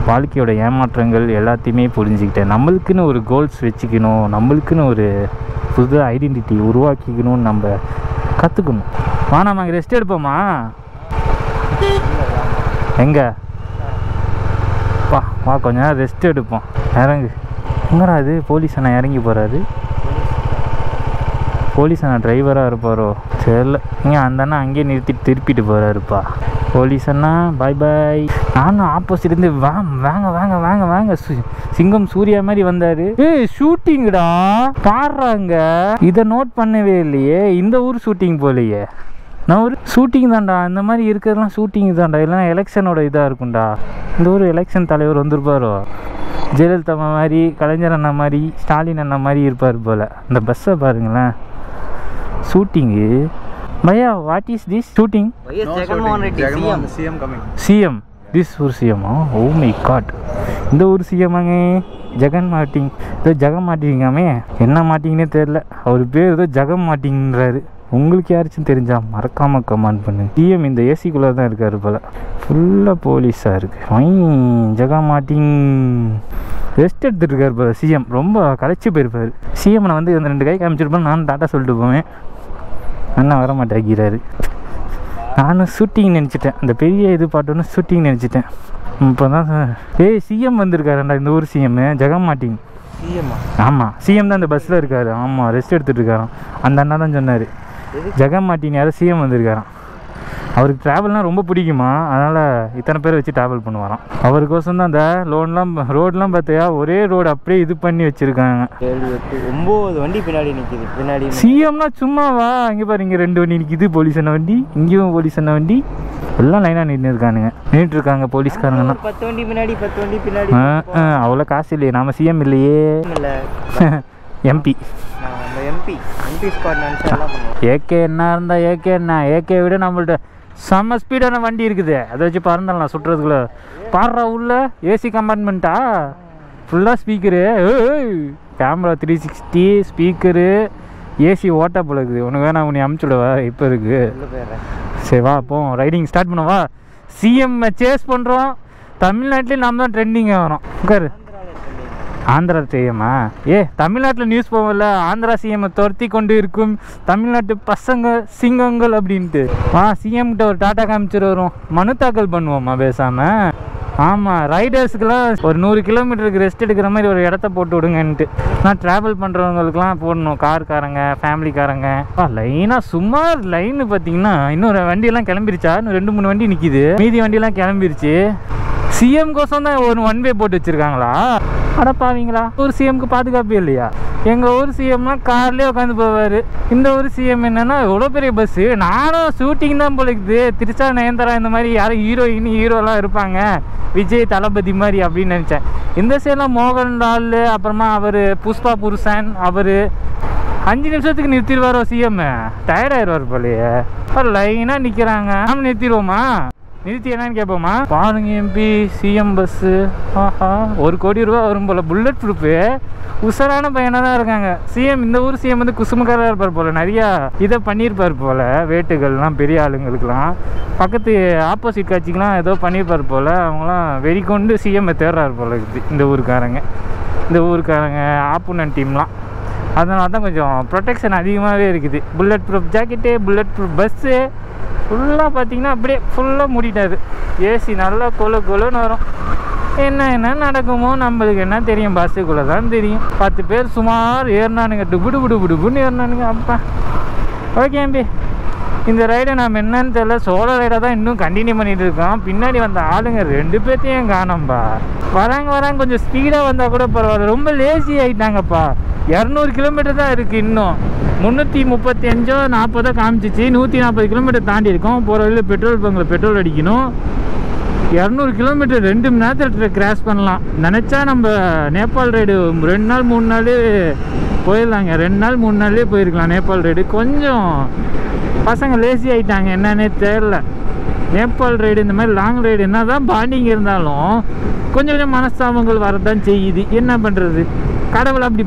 வாழ்க்கையோட ஏமாற்றங்கள் எல்லாத்தையுமே புரிஞ்சுக்கிட்டேன். நம்மளுக்குன்னு ஒரு கோல்ஸ் வச்சுக்கணும், நம்மளுக்குன்னு ஒரு புது ஐடென்டிட்டி உருவாக்கிக்கணும்னு நம்ம கற்றுக்கணும். நம்ம ரெஸ்ட் எடுப்போமா? எங்கே வா கொஞ்ச நேரம் ரெஸ்ட் எடுப்போம். இறங்கு. எங்கடா அது போலீஸ் அண்ணா இறங்கி போகிறாரு? போலீஸ் அண்ணா டிரைவராக இருப்பாரோ சரில. இங்கே அந்த அண்ணா அங்கேயே நிறுத்திட்டு திருப்பிட்டு போகிறாருப்பா. போலீஸ் அண்ணா பாய் பாய். நானும் ஆப்போசிட் இருந்து வாங்க வாங்க வாங்க வாங்க சிங்கம் சூர்யா மாதிரி வந்தார். ஷூட்டிங்கடா பாடுறாங்க. இதை நோட் பண்ணவே இல்லையே. இந்த ஊர் ஷூட்டிங் போலையே. நான் ஒரு ஷூட்டிங் தான்டா. இந்த மாதிரி இருக்கிறதுலாம் ஷூட்டிங் தான்டா. இல்லைனா எலெக்ஷனோட இதாக இருக்கும்டா. இந்த ஒரு எலெக்ஷன் தலைவர் வந்திருப்பாரோ. ஜெயலலிதா மாதிரி, கலைஞர் அண்ணா மாதிரி, ஸ்டாலின் அண்ணா மாதிரி இருப்பார் போல். இந்த பஸ்ஸை பாருங்களேன். Shooting Bhaiya. What is this shooting? CM this ஊர் சிஎம்மா? Oh my God. இந்த ஊர் சிஎம்மாங்க ஜெகன் மாட்டிங். ஏதோ ஜெகன் மாட்டிங்காமே, என்ன மாட்டிங்கன்னே தெரில. அவர் பேர் ஏதோ ஜெகன் மாட்டிங்கிறாரு. உங்களுக்கு யாராச்சும் தெரிஞ்சா மறக்காமல் கமெண்ட் பண்ணு. சிஎம் இந்த ஏசிக்குள்ளே தான் இருக்கார் போல். ஃபுல்லாக போலீஸாக இருக்குது. ஜெகா மாட்டிங் ரெஸ்ட் எடுத்துகிட்டு இருக்கார் போல் சிஎம். ரொம்ப களைச்சி போயிருப்பார். சிஎம்னை வந்து இந்த 2 கை காமிச்சிருப்பேன். நானும் டாட்டா சொல்லிட்டு போவேன். அண்ணா வர மாட்டேங்கிறாரு. நானும் ஷூட்டிங் நினச்சிட்டேன். அந்த பெரிய இது பாட்டோன்னு ஷூட்டிங் நினச்சிட்டேன். இப்போ தான் சிஎம் வந்திருக்காருண்டா. இந்த ஊர் சிஎம் ஜெகன் மாட்டிங். சிஎம்மா? ஆமாம், சிஎம் தான் இந்த பஸ்ஸில் இருக்காரு. ஆமாம், ரெஸ்ட் எடுத்துகிட்டு இருக்காராம். அந்த அண்ணா தான் சொன்னார். ஜெகன் மாட்டின் யாரும் சிஎம் வந்திருக்காராம். அவருக்கு ட்ராவல்னால் ரொம்ப பிடிக்குமா, அதனால் இத்தனை பேர் வச்சு ட்ராவல் பண்ணுவாராம். அவருக்கோசம் தான் அந்த ரோடெலாம் பார்த்தியா, ஒரே ரோடு அப்படியே இது பண்ணி வச்சுருக்காங்க. 9 வண்டி பின்னாடி நிற்கிது. பின்னாடி சிஎம்னா சும்மாவா? இங்கே பாரு, இங்கே 2 வண்டி நிற்கிது. போலீஸ் அண்ணா வண்டி, இங்கேயும் போலீஸ் அண்ணா வண்டி. எல்லாம் லைனாக நின்றுட்டு இருக்காங்க போலீஸ்காரங்கன்னா. 10 வண்டி முன்னாடி 10 வண்டி பின்னாடி. அவ்வளோ காசு இல்லையே. நாம் சிஎம் இல்லையே, எம்பி. எம்பி ஸ்குவாட் நினச்சா ஏகே என்ன இருந்தால் ஏகே என்ன, ஏகே விட நம்மள்ட்ட செம்ம ஸ்பீடான வண்டி இருக்குது, அதை வச்சு பறந்துடலாம் சுட்டுறதுக்குள்ள. பாடுறா உள்ள ஏசி கம்பார்ட்மெண்ட்டா, ஃபுல்லாக ஸ்பீக்கரு, கேமரா 360 ஸ்பீக்கரு, ஏசி ஓட்டா போல இருக்குது. உனக்கு வேணா உன்னை அமுச்சுடுவா இப்போ இருக்குது. சரி வா அப்போ ரைடிங் ஸ்டார்ட் பண்ணுவா. சிஎம் சேஸ் பண்ணுறோம், தமிழ்நாட்டிலே நாம் தான் ட்ரெண்டிங் ஆகிறோம். உட்காரு. ஆந்திரா சிஎம்மா? தமிழ்நாட்டில் நியூஸ் போகல, ஆந்திரா சிஎம்மை துரத்தி கொண்டு இருக்கும் தமிழ்நாட்டு பசங்க சிங்கங்கள் அப்படின்ட்டு. சிஎம்கிட்ட ஒரு டாட்டா காமிச்சிட்டு வரும், மனு தாக்கல் பண்ணுவோம்மா பேசாமல். ஆமாம், ரைடர்ஸுக்கெல்லாம் ஒரு 100 கிலோமீட்டருக்கு ரெஸ்ட் எடுக்கிற மாதிரி ஒரு இடத்த போட்டு விடுங்கன்ட்டு. நான் ட்ராவல் பண்ணுறவங்களுக்குலாம் போடணும், காருக்காரங்க ஃபேமிலிக்காரங்க. லைனாக சும்மா லைன்னு பார்த்தீங்கன்னா இன்னொரு வண்டியெல்லாம் கிளம்பிருச்சா, இன்னும் 2-3 வண்டி நிற்கிது, மீதி வண்டியெல்லாம் கிளம்பிருச்சு. சிஎம் கோசம் தான் ஒரு 1 வே போட்டு வச்சுருக்காங்களா? அடப்பாவீங்களா, ஒரு சிஎம்க்கு பாதுகாப்பே இல்லையா? எங்கள் ஊர் சிஎம்னா கார்லேயே உட்காந்து போவார். இந்த ஒரு சிஎம் என்னென்னா எவ்வளோ பெரிய பஸ்ஸு. நானும் ஷூட்டிங் தான் போலக்குது, திருச்சா நயன்தாரா இந்த மாதிரி யாரும் ஹீரோலாம் இருப்பாங்க, விஜய் தளபதி மாதிரி அப்படின்னு நினச்சேன். இந்த சைடெலாம் மோகன்லால், அப்புறமா அவர் புஷ்பா புருஷன், அவர் 5 நிமிஷத்துக்கு நிறுத்திடுவாரோ சிஎம், டயர்டாயிருவார் போலையே. லைனாக நிற்கிறாங்க, நாம் நிறுத்திடுவோமா? நிறுத்தி என்னன்னு கேட்போமா? பாருங்க எம்பி சிஎம் பஸ்ஸு, 1 கோடி ரூபா வரும் போல், புல்லட் ப்ரூஃபு, உசரான பையனாக தான் இருக்காங்க. சிஎம் இந்த ஊர் சிஎம் வந்து குசுமக்காராக இருப்பார் போல், நிறையா இதை பண்ணியிருப்பார் போல், வேட்டுகள்லாம் பெரிய ஆளுங்களுக்கெல்லாம், பக்கத்து ஆப்போசிட் கட்சிக்கெலாம் ஏதோ பண்ணியிருப்பார் போல். அவங்களாம் வெறிக்கொண்டு சிஎம்மை தேடுறாரு போல் இருக்குது இந்த ஊருக்காரங்க ஆப்போனன்ட் டீம்லாம். அதனால தான் கொஞ்சம் ப்ரொடெக்ஷன் அதிகமாகவே இருக்குது. Bullet proof jacket, bullet proof bus ஃபுல்லாக பார்த்தீங்கன்னா அப்படியே ஃபுல்லாக மூடிட்டாரு. ஏசி நல்லா கொலுன்னு வரும். என்ன நடக்குமோ நம்மளுக்கு என்ன தெரியும், பஸ்ஸுக்குள்ளே தான் தெரியும். 10 பேர் சுமார் ஏறினானுங்க, டுபுன்னு ஏறினானுங்க. அப்பா ஓகே எம்பி, இந்த ரைடை நாம் என்னன்னு தெரியல, சோலோ ரைடை தான் இன்னும் கண்டினியூ பண்ணிகிட்டு இருக்கோம். பின்னாடி வந்த ஆளுங்க 2 பேர்த்தையும் காணோம்பா. வராங்க கொஞ்சம் ஸ்பீடாக வந்தால் கூட பரவாயில்ல, ரொம்ப லேசி ஆகிட்டாங்கப்பா. 200 கிலோமீட்டர் தான் இருக்குது, இன்னும் 335 40 காமிச்சிச்சு. 140 கிலோமீட்டர் தாண்டி இருக்கோம். போகிற வழியில் பெட்ரோல் பங்கில் பெட்ரோல் அடிக்கணும். 200 கிலோமீட்டர் 2 மணி நேரத்தில் கிராஸ் பண்ணலாம். நினச்சா நம்ம நேபாள் ரைடு 2 நாள் 3 நாள் போயிடலாங்க. 2 நாள் 3 நாள்லேயே போயிருக்கலாம் நேபாள் ரைடு. கொஞ்சம் பசங்க லேசி ஆகிட்டாங்க, என்னன்னே தெரில. நேபாள் ரைடு இந்த மாதிரி லாங் ரைடு என்ன தான் பாண்டிங் இருந்தாலும் கொஞ்சம் மனஸ்தாபங்கள் வரதான் செய்யுது. என்ன பண்ணுறது, கடவுளை அப்படி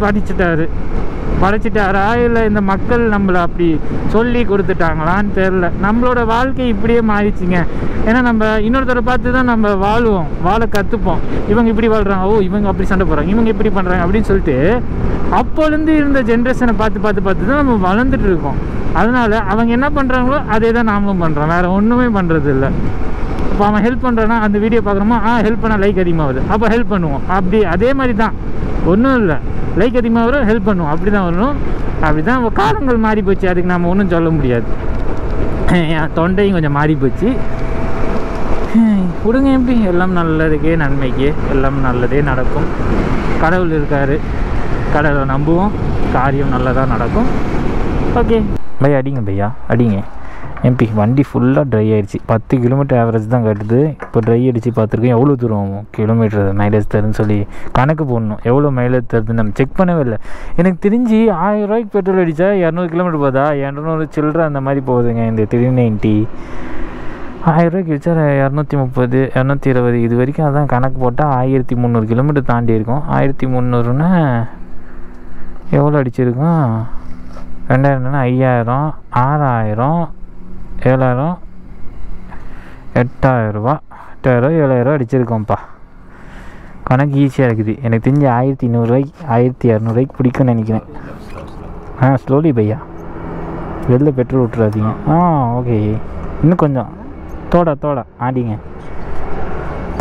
படைச்சிட்டாரா இல்லை இந்த மக்கள் நம்மளை அப்படி சொல்லி கொடுத்துட்டாங்களான்னு தெரில. நம்மளோட வாழ்க்கை இப்படியே மாறிச்சுங்க. ஏன்னா நம்ம இன்னொருத்தரை பார்த்து தான் நம்ம வாழ கற்றுப்போம். இவங்க இப்படி வாழ்கிறாங்க, இவங்க அப்படி சண்டை போடுறாங்க, இவங்க இப்படி பண்ணுறாங்க அப்படின்னு சொல்லிட்டு அப்போலேருந்து இருந்த ஜென்ரேஷனை பார்த்து தான் நம்ம வளர்ந்துட்டு இருக்கோம். அதனால் அவங்க என்ன பண்ணுறாங்களோ அதே தான் நாமளும் பண்ணுறோம், வேறு ஒன்றுமே பண்ணுறது இல்லை. இப்போ அவன் ஹெல்ப் பண்ணுறான்னா அந்த வீடியோ பார்க்குறோமா, ஹெல்ப் பண்ணால் லைக் அதிகமாகுது, அப்போ ஹெல்ப் பண்ணுவோம். அப்படி அதே மாதிரி தான், ஒன்றும் இல்லை, லைக் அதிகமாக வரும், ஹெல்ப் பண்ணுவோம், அப்படி தான் வரணும். அப்படி தான் காலங்கள் மாறி போச்சு, அதுக்கு நம்ம ஒன்றும் சொல்ல முடியாது. என் தொண்டையும் கொஞ்சம் மாறி போச்சு. கொடுங்க எப்படி, எல்லாம் நல்லதுக்கே நன்மைக்கே, எல்லாம் நல்லதே நடக்கும். கடவுள் இருக்கார், கடவுளை நம்புவோம், காரியம் நல்லதாக நடக்கும். ஓகே பையா, அடிங்க பையா அடிங்க. எம்பி வண்டி ஃபுல்லாக ட்ரை ஆகிடுச்சு. 10 கிலோமீட்டர் ஆவரேஜ் தான் கட்டுது. இப்போ ட்ரை அடித்து பார்த்துருக்கேன், எவ்வளோ தூரம் கிலோமீட்டர் மைலேஜ் தருதுன்னு சொல்லி கணக்கு போடணும். எவ்வளோ மைலேஜ் தருதுன்னு நம்ம செக் பண்ணவே இல்லை. எனக்கு தெரிஞ்சு 1000 ரூபாய்க்கு பெட்ரோல் அடித்தா 200 கிலோமீட்டர் போதா, 200 சில்லற அந்த மாதிரி போகுதுங்க இந்த 390. 1000 ரூபாய்க்கு வச்சா 230 220 இது வரைக்கும். அதான் கணக்கு போட்டால் 1300 கிலோமீட்டர் தாண்டி இருக்கும். 1300ன்னா எவ்வளோ அடிச்சிருக்கோம், 2000 5000 6000 7000 8000 ரூபா 7000 அடிச்சிருக்கோம்ப்பா. கணக்கு ஈஸியாக இருக்குது. எனக்கு தெரிஞ்சு 1100 ரூபாய்க்கு 1200 ரூபாய்க்கு பிடிக்கும்னு நினைக்கிறேன். ஸ்லோலி பையா, வெளில பெட்ரோல் விட்டுறாதீங்க. ஓகே, இன்னும் கொஞ்சம் தோட ஆடிங்க,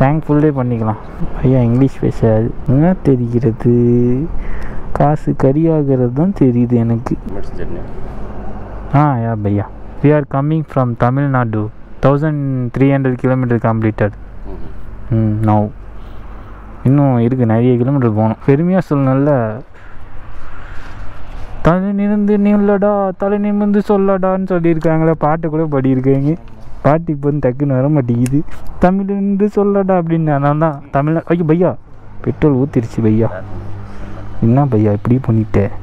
தேங்க்ஃபுல்லே பண்ணிக்கலாம். ஐயா இங்கிலீஷ் பேசாது என்ன தெரிகிறது, காசு கரியாகிறது தான் தெரியுது எனக்கு. யா பையா, we are coming from Tamil Nadu, 1300 kilometer completed. now இன்னும் இருக்குது, நிறைய கிலோமீட்டர் போகணும். பெருமையாக சொல்லணும்ல, தலை நிமிர்ந்து சொல்லடான்னு சொல்லியிருக்காங்களே, பாட்டு கூட பாடியிருக்காங்க. பாட்டு இப்போ வந்து டக்குன்னு வர மாட்டேங்குது. தமிழ்ந்து சொல்லடா அப்படின்னு. அதனால தான் தமிழ். ஐயோ பையா, பெட்ரோல் ஊற்றிருச்சு பையா. என்ன பையா இப்படி பண்ணிட்டேன்.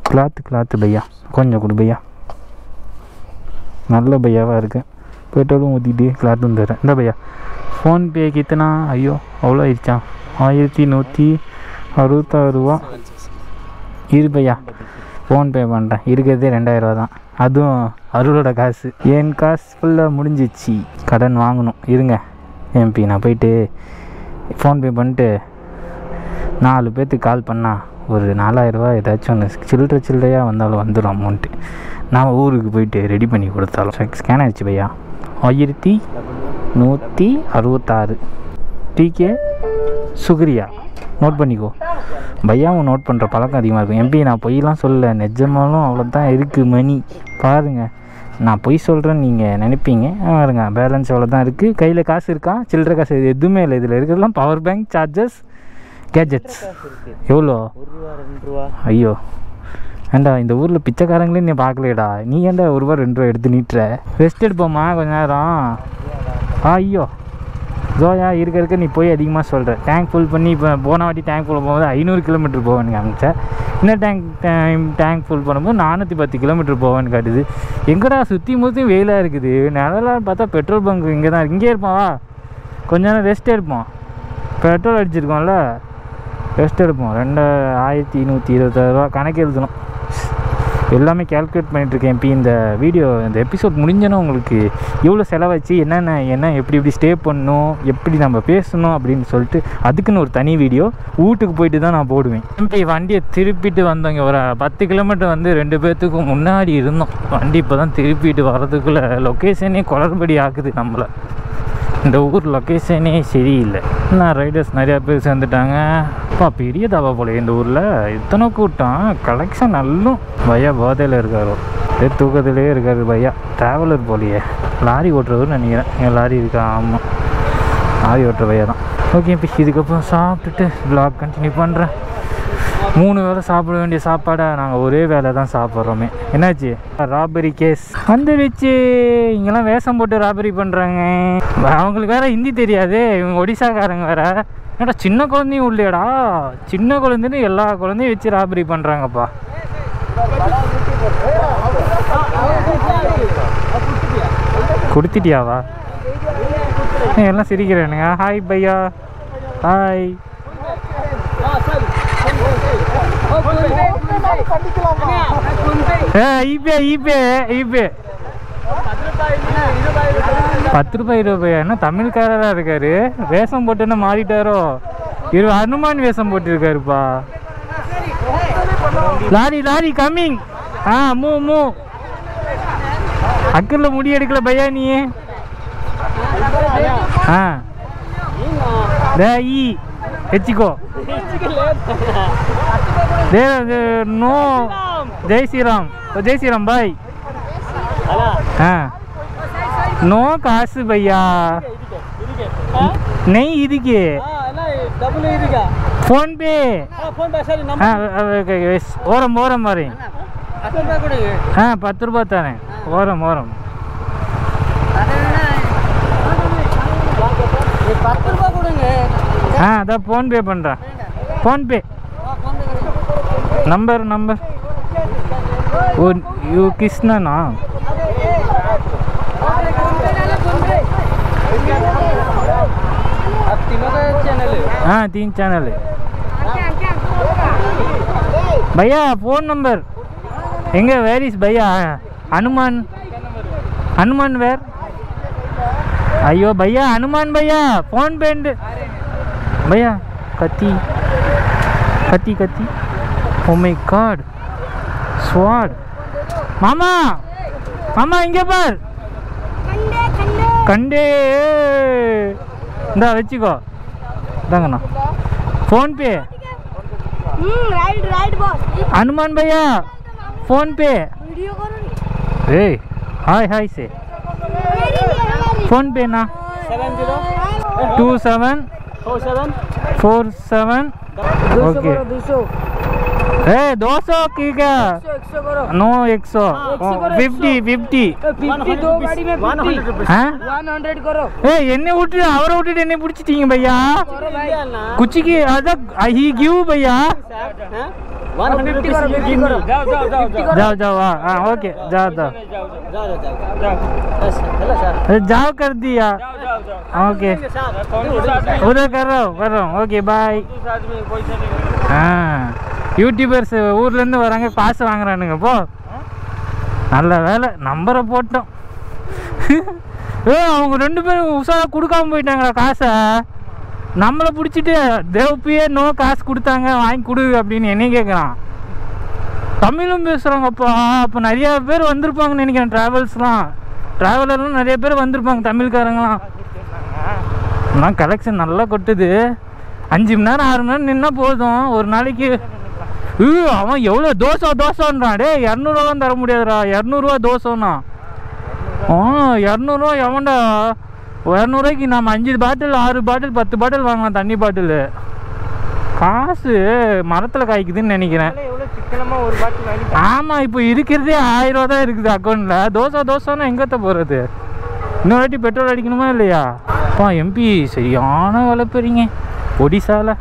கிளாத்து பையா, கொஞ்சம் கொடு பையா, நல்ல பையாவாக இருக்கேன். पेट्रोल ஊற்றிட்டு கிளாத் வந்துடுறேன் இந்த பையா ஃபோன்பே கித்தனா ஐயோ அவ்வளோ ஆயிடுச்சா 1166 ரூபா இரு பையா ஃபோன்பே பண்ணுறேன் இருக்கிறதே 2000 ரூபா தான் அதுவும் அருளோட காசு என் காசு ஃபுல்லாக முடிஞ்சிச்சு கடன் வாங்கணும் இருங்க எம்பி நான் போயிட்டு ஃபோன்பே பண்ணிட்டு 4 பேர்த்துக்கு கால் பண்ணால் ஒரு 4000 ரூபா ஏதாச்சும் ஒன்று சில்லறையாக வந்தாலும் வந்துடும் அமௌண்ட்டு நான் ஊருக்கு போயிட்டு ரெடி பண்ணி கொடுத்தாலும் ஸ்கேன் ஆயிடுச்சு பையா 1166 டிகே சுக்ரியா நோட் பண்ணிக்கோ பையாவும் நோட் பண்ணுற பழக்கம் அதிகமாக இருக்கும் எம்பி நான் பொய்யெலாம் சொல்லலை நிஜமாலும் அவ்வளோதான் இருக்குது மணி பாருங்கள் நான் பொய் சொல்கிறேன்னு நீங்கள் நினைப்பீங்க பாருங்க பேலன்ஸ் அவ்வளோ தான் இருக்குது கையில் காசு இருக்கா சில்லறை காசு எதுவுமே இல்லை இதில் இருக்கிறதுலாம் பவர் பேங்க் சார்ஜஸ் கேஜெட்ஸ் எவ்வளோ ஐயோ ஏண்டா இந்த ஊரில் பிச்சைக்காரங்களே நீ பார்க்கலையடா நீ ஏன்டா 1 ரூபா 2 ரூபா எடுத்து நீட்டுற ரெஸ்ட் எடுப்போம்மா கொஞ்ச நேரம் ஐயோ ஜோயா இருக்க நீ போய் அதிகமாக சொல்கிற டேங்க் ஃபுல் பண்ணி இப்போ போன வாட்டி டேங்க் ஃபுல் போகும்போது 500 கிலோமீட்டர் போவேன்னு காமிச்சேன் இன்னும் டேங்க் ஃபுல் பண்ணும்போது 410 கிலோமீட்டர் போவேன்னு காட்டுது எங்கடா சுற்றி முற்றியும் வெயிலாக இருக்குது நிழலாக பார்த்தா பெட்ரோல் பங்க் இங்கே தான் இங்கே இருப்பான் கொஞ்ச நேரம் ரெஸ்ட் எடுப்போம் பெட்ரோல் அடிச்சிருக்கோம்ல ரெஸ்ட் எடுப்போம் 2126 ரூபா கணக்கு எழுதணும் எல்லாமே கேல்குலேட் பண்ணிகிட்ருக்கேன் இப்போ இந்த வீடியோ இந்த எபிசோட் முடிஞ்சோன்னா உங்களுக்கு எவ்வளோ செலவாச்சு என்ன எப்படி ஸ்டே பண்ணணும் எப்படி நம்ம பேசணும் அப்படின்னு சொல்லிட்டு அதுக்குன்னு ஒரு தனி வீடியோ வீட்டுக்கு போயிட்டு தான் நான் போடுவேன் இப்போ வண்டியை திருப்பிட்டு வந்தவங்க ஒரு 10 கிலோமீட்டர் வந்து 2 பேர்த்துக்கும் முன்னாடி இருந்தோம் வண்டி இப்போ தான் திருப்பிட்டு வர்றதுக்குள்ளே லொக்கேஷனே குளறுபடி ஆகுது நம்மளை இந்த ஊர் லொக்கேஷனே சரியில்லை நான் ரைடர்ஸ் நிறையா பேர் சேர்ந்துட்டாங்க அப்பா பெரிய தாபா போல இந்த ஊரில் இத்தனை கூட்டம் கலெக்ஷன் நல்லும் பையா போதையில் இருக்காரோ தூக்கத்திலே இருக்காரு பையா ட்ராவலர் போலையே லாரி ஓட்டுறவர்னு நினைக்கிறேன் என் லாரி இருக்கா ஆமாம் லாரி ஓட்டுற பையா தான் ஓகே இப்போ இதுக்கப்புறம் சாப்பிட்டுட்டு வ்ளாக் கண்டினியூ பண்ணுறேன் 3 வேளை சாப்பிட வேண்டிய சாப்பாடை நாங்கள் ஒரே வேலை தான் சாப்பிட்றோமே என்னாச்சு ராபரி கேஸ் வந்துடுச்சு இங்கெல்லாம் வேஷம் போட்டு ராபரி பண்ணுறாங்க அவங்களுக்கு வேறு ஹிந்தி தெரியாது இவங்க ஒடிசாக்காரங்க வேறு ஏடா சின்ன குழந்தையும் உள்ளேடா சின்ன குழந்தைன்னு எல்லா குழந்தையும் வச்சு ராபரி பண்ணுறாங்கப்பா கொடுத்துட்டியாவா எல்லாம் சிரிக்கிறேனுங்க ஹாய் பையா ஹாய் ஈபே 10 ரூபாய் 20 ரூபாய் என்ன தமிழ்காரராக இருக்காரு வேஷம் போட்டுன்னு மாறிட்டாரோ ஹனுமான் வேஷம் போட்டிருக்காருப்பா லாரி கம்மிங் மூ அக்கல்ல முடி எடுக்கல பையா நீ வச்சுக்கோ नो जय श्री राम भाई हाँ नो कासु भैया नहीं इधके फोन पे हाँ ओरम मारे हाँ 10 रूपा ताने ओरम हाँ अदा फोन पे पण्रा फोन पे नंबर वो यू कृष्णा ना हाँ 3 चैनल है भैया फोन नंबर एंगे वेर इज भैया हनुमान वेर अयो भैया हनुमान भैया फोन पे भैया कती ओ माय गॉड स्वाड मामा इंगे पर कंडे इंदा वेच्चिको दांगना फोन पे राइट बॉस हनुमान भैया फोन पे वीडियो करो ए हाय से फोन पे ना 2747 ओके 200 की क्या नो 100 50 दो गाड़ी में 100 करो एन्ने उठी அவரை விட்டுட்டு என்ன பிடிச்சிட்டீங்க பையா குச்சிக்கு அத ஹி கிவ் பையா जाओ जाओ हाँ ओके जाओ जाओ जाओ कर दिया ओके उधर कर रहा हूँ ओके बाय हाँ யூடியூபர்ஸ் ஊர்லேருந்து வராங்க காசு வாங்குறானுங்க போ நல்ல வேலை நம்பரை போட்டோம் அவங்க 2 பேரும் உஷாராக கொடுக்காம போயிட்டாங்களா காசை நம்மளை பிடிச்சிட்டு தேவப்பியே நோ காசு கொடுத்தாங்க வாங்கி கொடு அப்படின்னு என்னையும் கேட்குறான் தமிழும் பேசுகிறாங்கப்பா அப்போ நிறையா பேர் வந்திருப்பாங்கன்னு நினைக்கிறேன் ட்ராவலர்லாம் நிறைய பேர் வந்திருப்பாங்க தமிழ்காரங்களாம் ஆனால் கலெக்ஷன் நல்லா கொட்டுது 5 மணி நேரம் 6 மணி நேரம் நின்னா போதும் ஒரு நாளைக்கு அவன் எவ்வளோ தோசைன்றான் டே 200 தர முடியாதுடா 200 தோசைன்னா 200 எவன்டா 200 நம்ம 5 பாட்டில் 6 பாட்டில் 10 பாட்டில் வாங்கலாம் தண்ணி பாட்டில் காசு மரத்தில் காய்க்குதுன்னு நினைக்கிறேன் ஆமாம் இப்போ இருக்கிறதே 1000 தான் இருக்குது அக்கௌண்ட்டில் தோசைன்னா எங்கத்த போகிறது இன்னொரு வாட்டி பெட்ரோல் அடிக்கணுமா இல்லையா அப்பா எம்பி சரியான வேலை பெறீங்க ஒடிசாவில்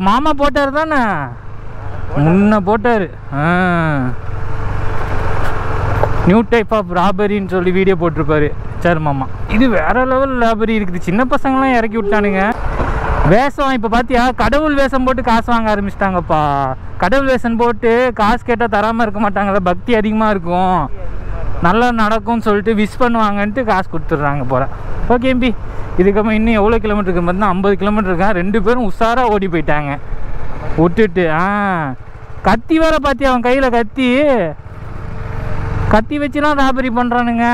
மாமா போட்டார் தானே முன்ன போட்டார் நியூ டைப் ஆஃப் ராபரின்னு சொல்லி வீடியோ போட்டிருப்பாரு சரி மாமா இது வேற லெவல் ராபரி இருக்குது சின்ன பசங்களாம் இறக்கி விட்டானுங்க வேஷம் இப்போ பார்த்தியா கடவுள் வேஷம் போட்டு காசு வாங்க ஆரம்பிச்சிட்டாங்கப்பா கடவுள் வேஷம் போட்டு காசு கேட்டால் தராமல் இருக்க மாட்டாங்களா பக்தி அதிகமாக இருக்கும் நல்லா நடக்கும்னு சொல்லிட்டு விஷ் பண்ணுவாங்கன்ட்டு காசு கொடுத்துட்றாங்க போல ஓகே எம்பி இதுக்கப்புறம் இன்னும் எவ்வளோ கிலோமீட்டர் இருக்கு பார்த்தா 50 கிலோமீட்டர் இருக்கா 2 பேரும் உஷாராக ஓடி போயிட்டாங்க விட்டுட்டு கத்தி வேற பார்த்தி அவன் கையில் கத்தி வச்சுலாம் ராபரி பண்ணுறானுங்க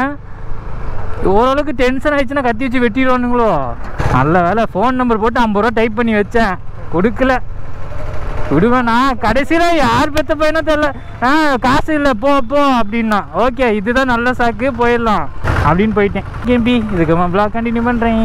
ஓரளவுக்கு டென்ஷன் ஆயிடுச்சுன்னா கத்தி வச்சு வெட்டிடுவானுங்களோ நல்ல வேலை ஃபோன் நம்பர் போட்டு 50 ரூபா டைப் பண்ணி வச்சேன் கொடுக்கல விடுவேண்ணா கடைசியில் யார் பெற்ற பையனோ தெரியல காசு இல்லை போ அப்படின்னா ஓகே இதுதான் நல்ல சாக்கு போயிடலாம் அப்படின்னு போயிட்டேன் கேம்பி இதுக்கு பிளாக் கண்டினியூ பண்ணுறேன்